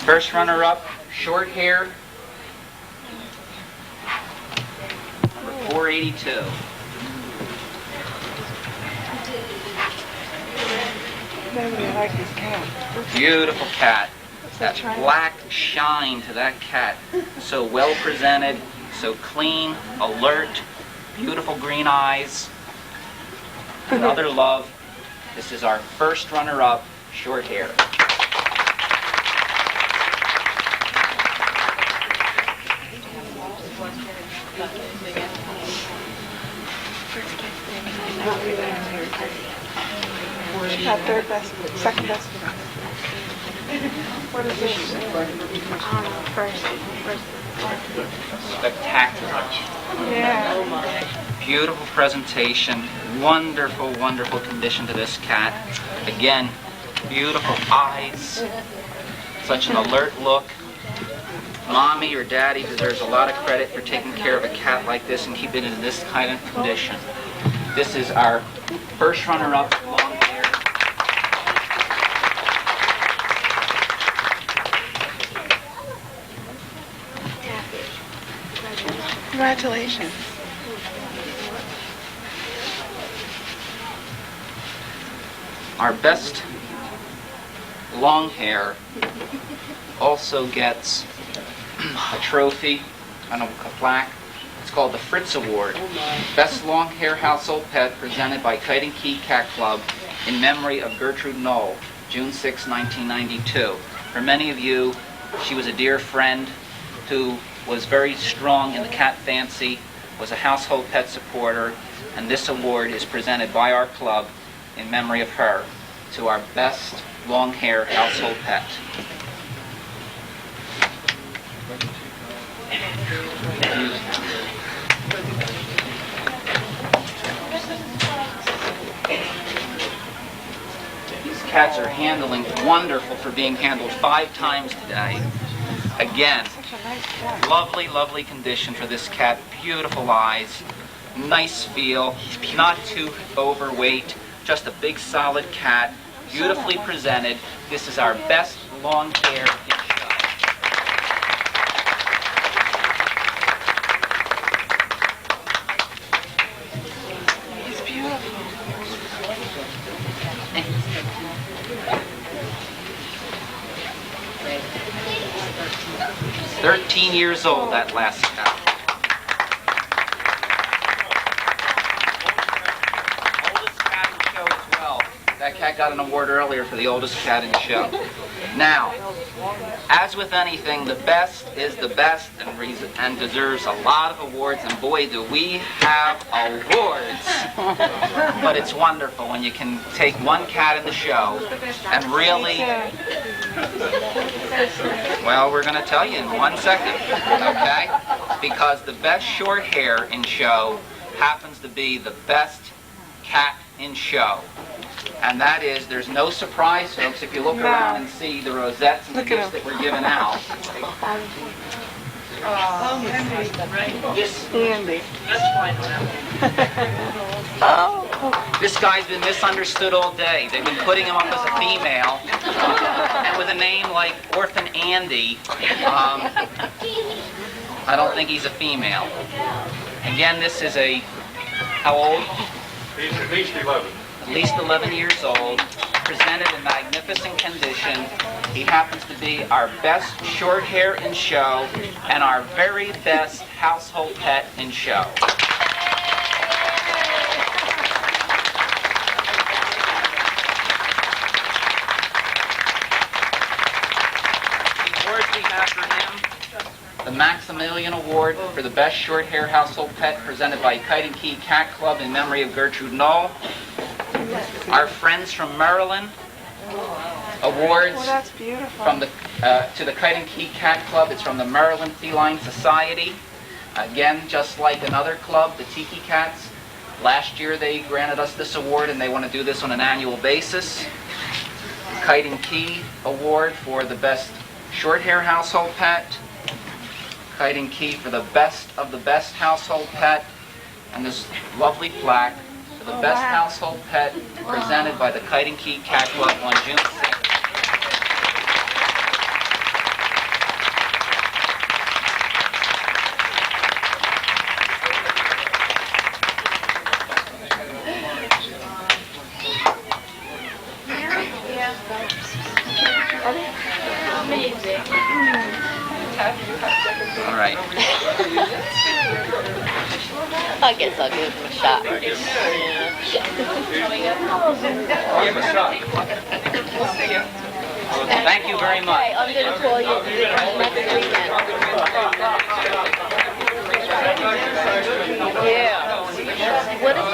First runner-up, short hair, number 482. Maybe I like this cat. Beautiful cat. That black shine to that cat. So well presented, so clean, alert, beautiful green eyes. Another love. This is our first runner-up, short hair. She got third best, second best. What is this? First. Spectacular. Yeah. Beautiful presentation, wonderful, wonderful condition to this cat. Again, beautiful eyes, such an alert look. Mommy or Daddy deserves a lot of credit for taking care of a cat like this and keeping it in this kind of condition. This is our first runner-up, long hair. Congratulations. Our best long hair also gets a trophy and a plaque. It's called the Fritz Award. Best Long Hair Household Pet, presented by Kite and Key Cat Club in memory of Gertrude Knoll, June 6, 1992. For many of you, she was a dear friend who was very strong in the cat fancy, was a household pet supporter, and this award is presented by our club in memory of her to our best long hair household pet. These cats are handling wonderful for being handled 5 times today. Again, lovely, lovely condition for this cat. Beautiful eyes, nice feel, not too overweight, just a big solid cat, beautifully presented. This is our best long hair. He's beautiful. 13 years old, that last cat. Oldest cat in the show as well. That cat got an award earlier for the oldest cat in the show. Now, as with anything, the best is the best and deserves a lot of awards, and boy, do we have awards. But it's wonderful when you can take one cat in the show and really... Well, we're going to tell you in 1 second, okay? Because the best short hair in show happens to be the best cat in show. And that is, there's no surprise, folks, if you look around and see the rosettes and the gifts that we're giving out. This guy's been misunderstood all day. They've been putting him up as a female. And with a name like Orphan Andy, I don't think he's a female. Again, this is a, how old? He's at least 11. At least 11 years old, presented in magnificent condition. He happens to be our best short hair in show and our very best household pet in show. The awards we have for him: the Maximilian Award for the best short hair household pet, presented by Kite and Key Cat Club in memory of Gertrude Knoll. Our friends from Maryland awards from the to the Kite and Key Cat Club. It's from the Maryland Feline Society. Again, just like another club, the Tiki Cats. Last year they granted us this award, and they want to do this on an annual basis. Kite and Key Award for the best short hair household pet. Kite and Key for the best of the best household pet. And this lovely plaque, the best household pet, presented by the Kite and Key Cat Club on June 6th. All right. I guess I'll give him a shot. Give him a shot. Thank you very much. Okay, I'm going to call you next weekend. Yeah. What is the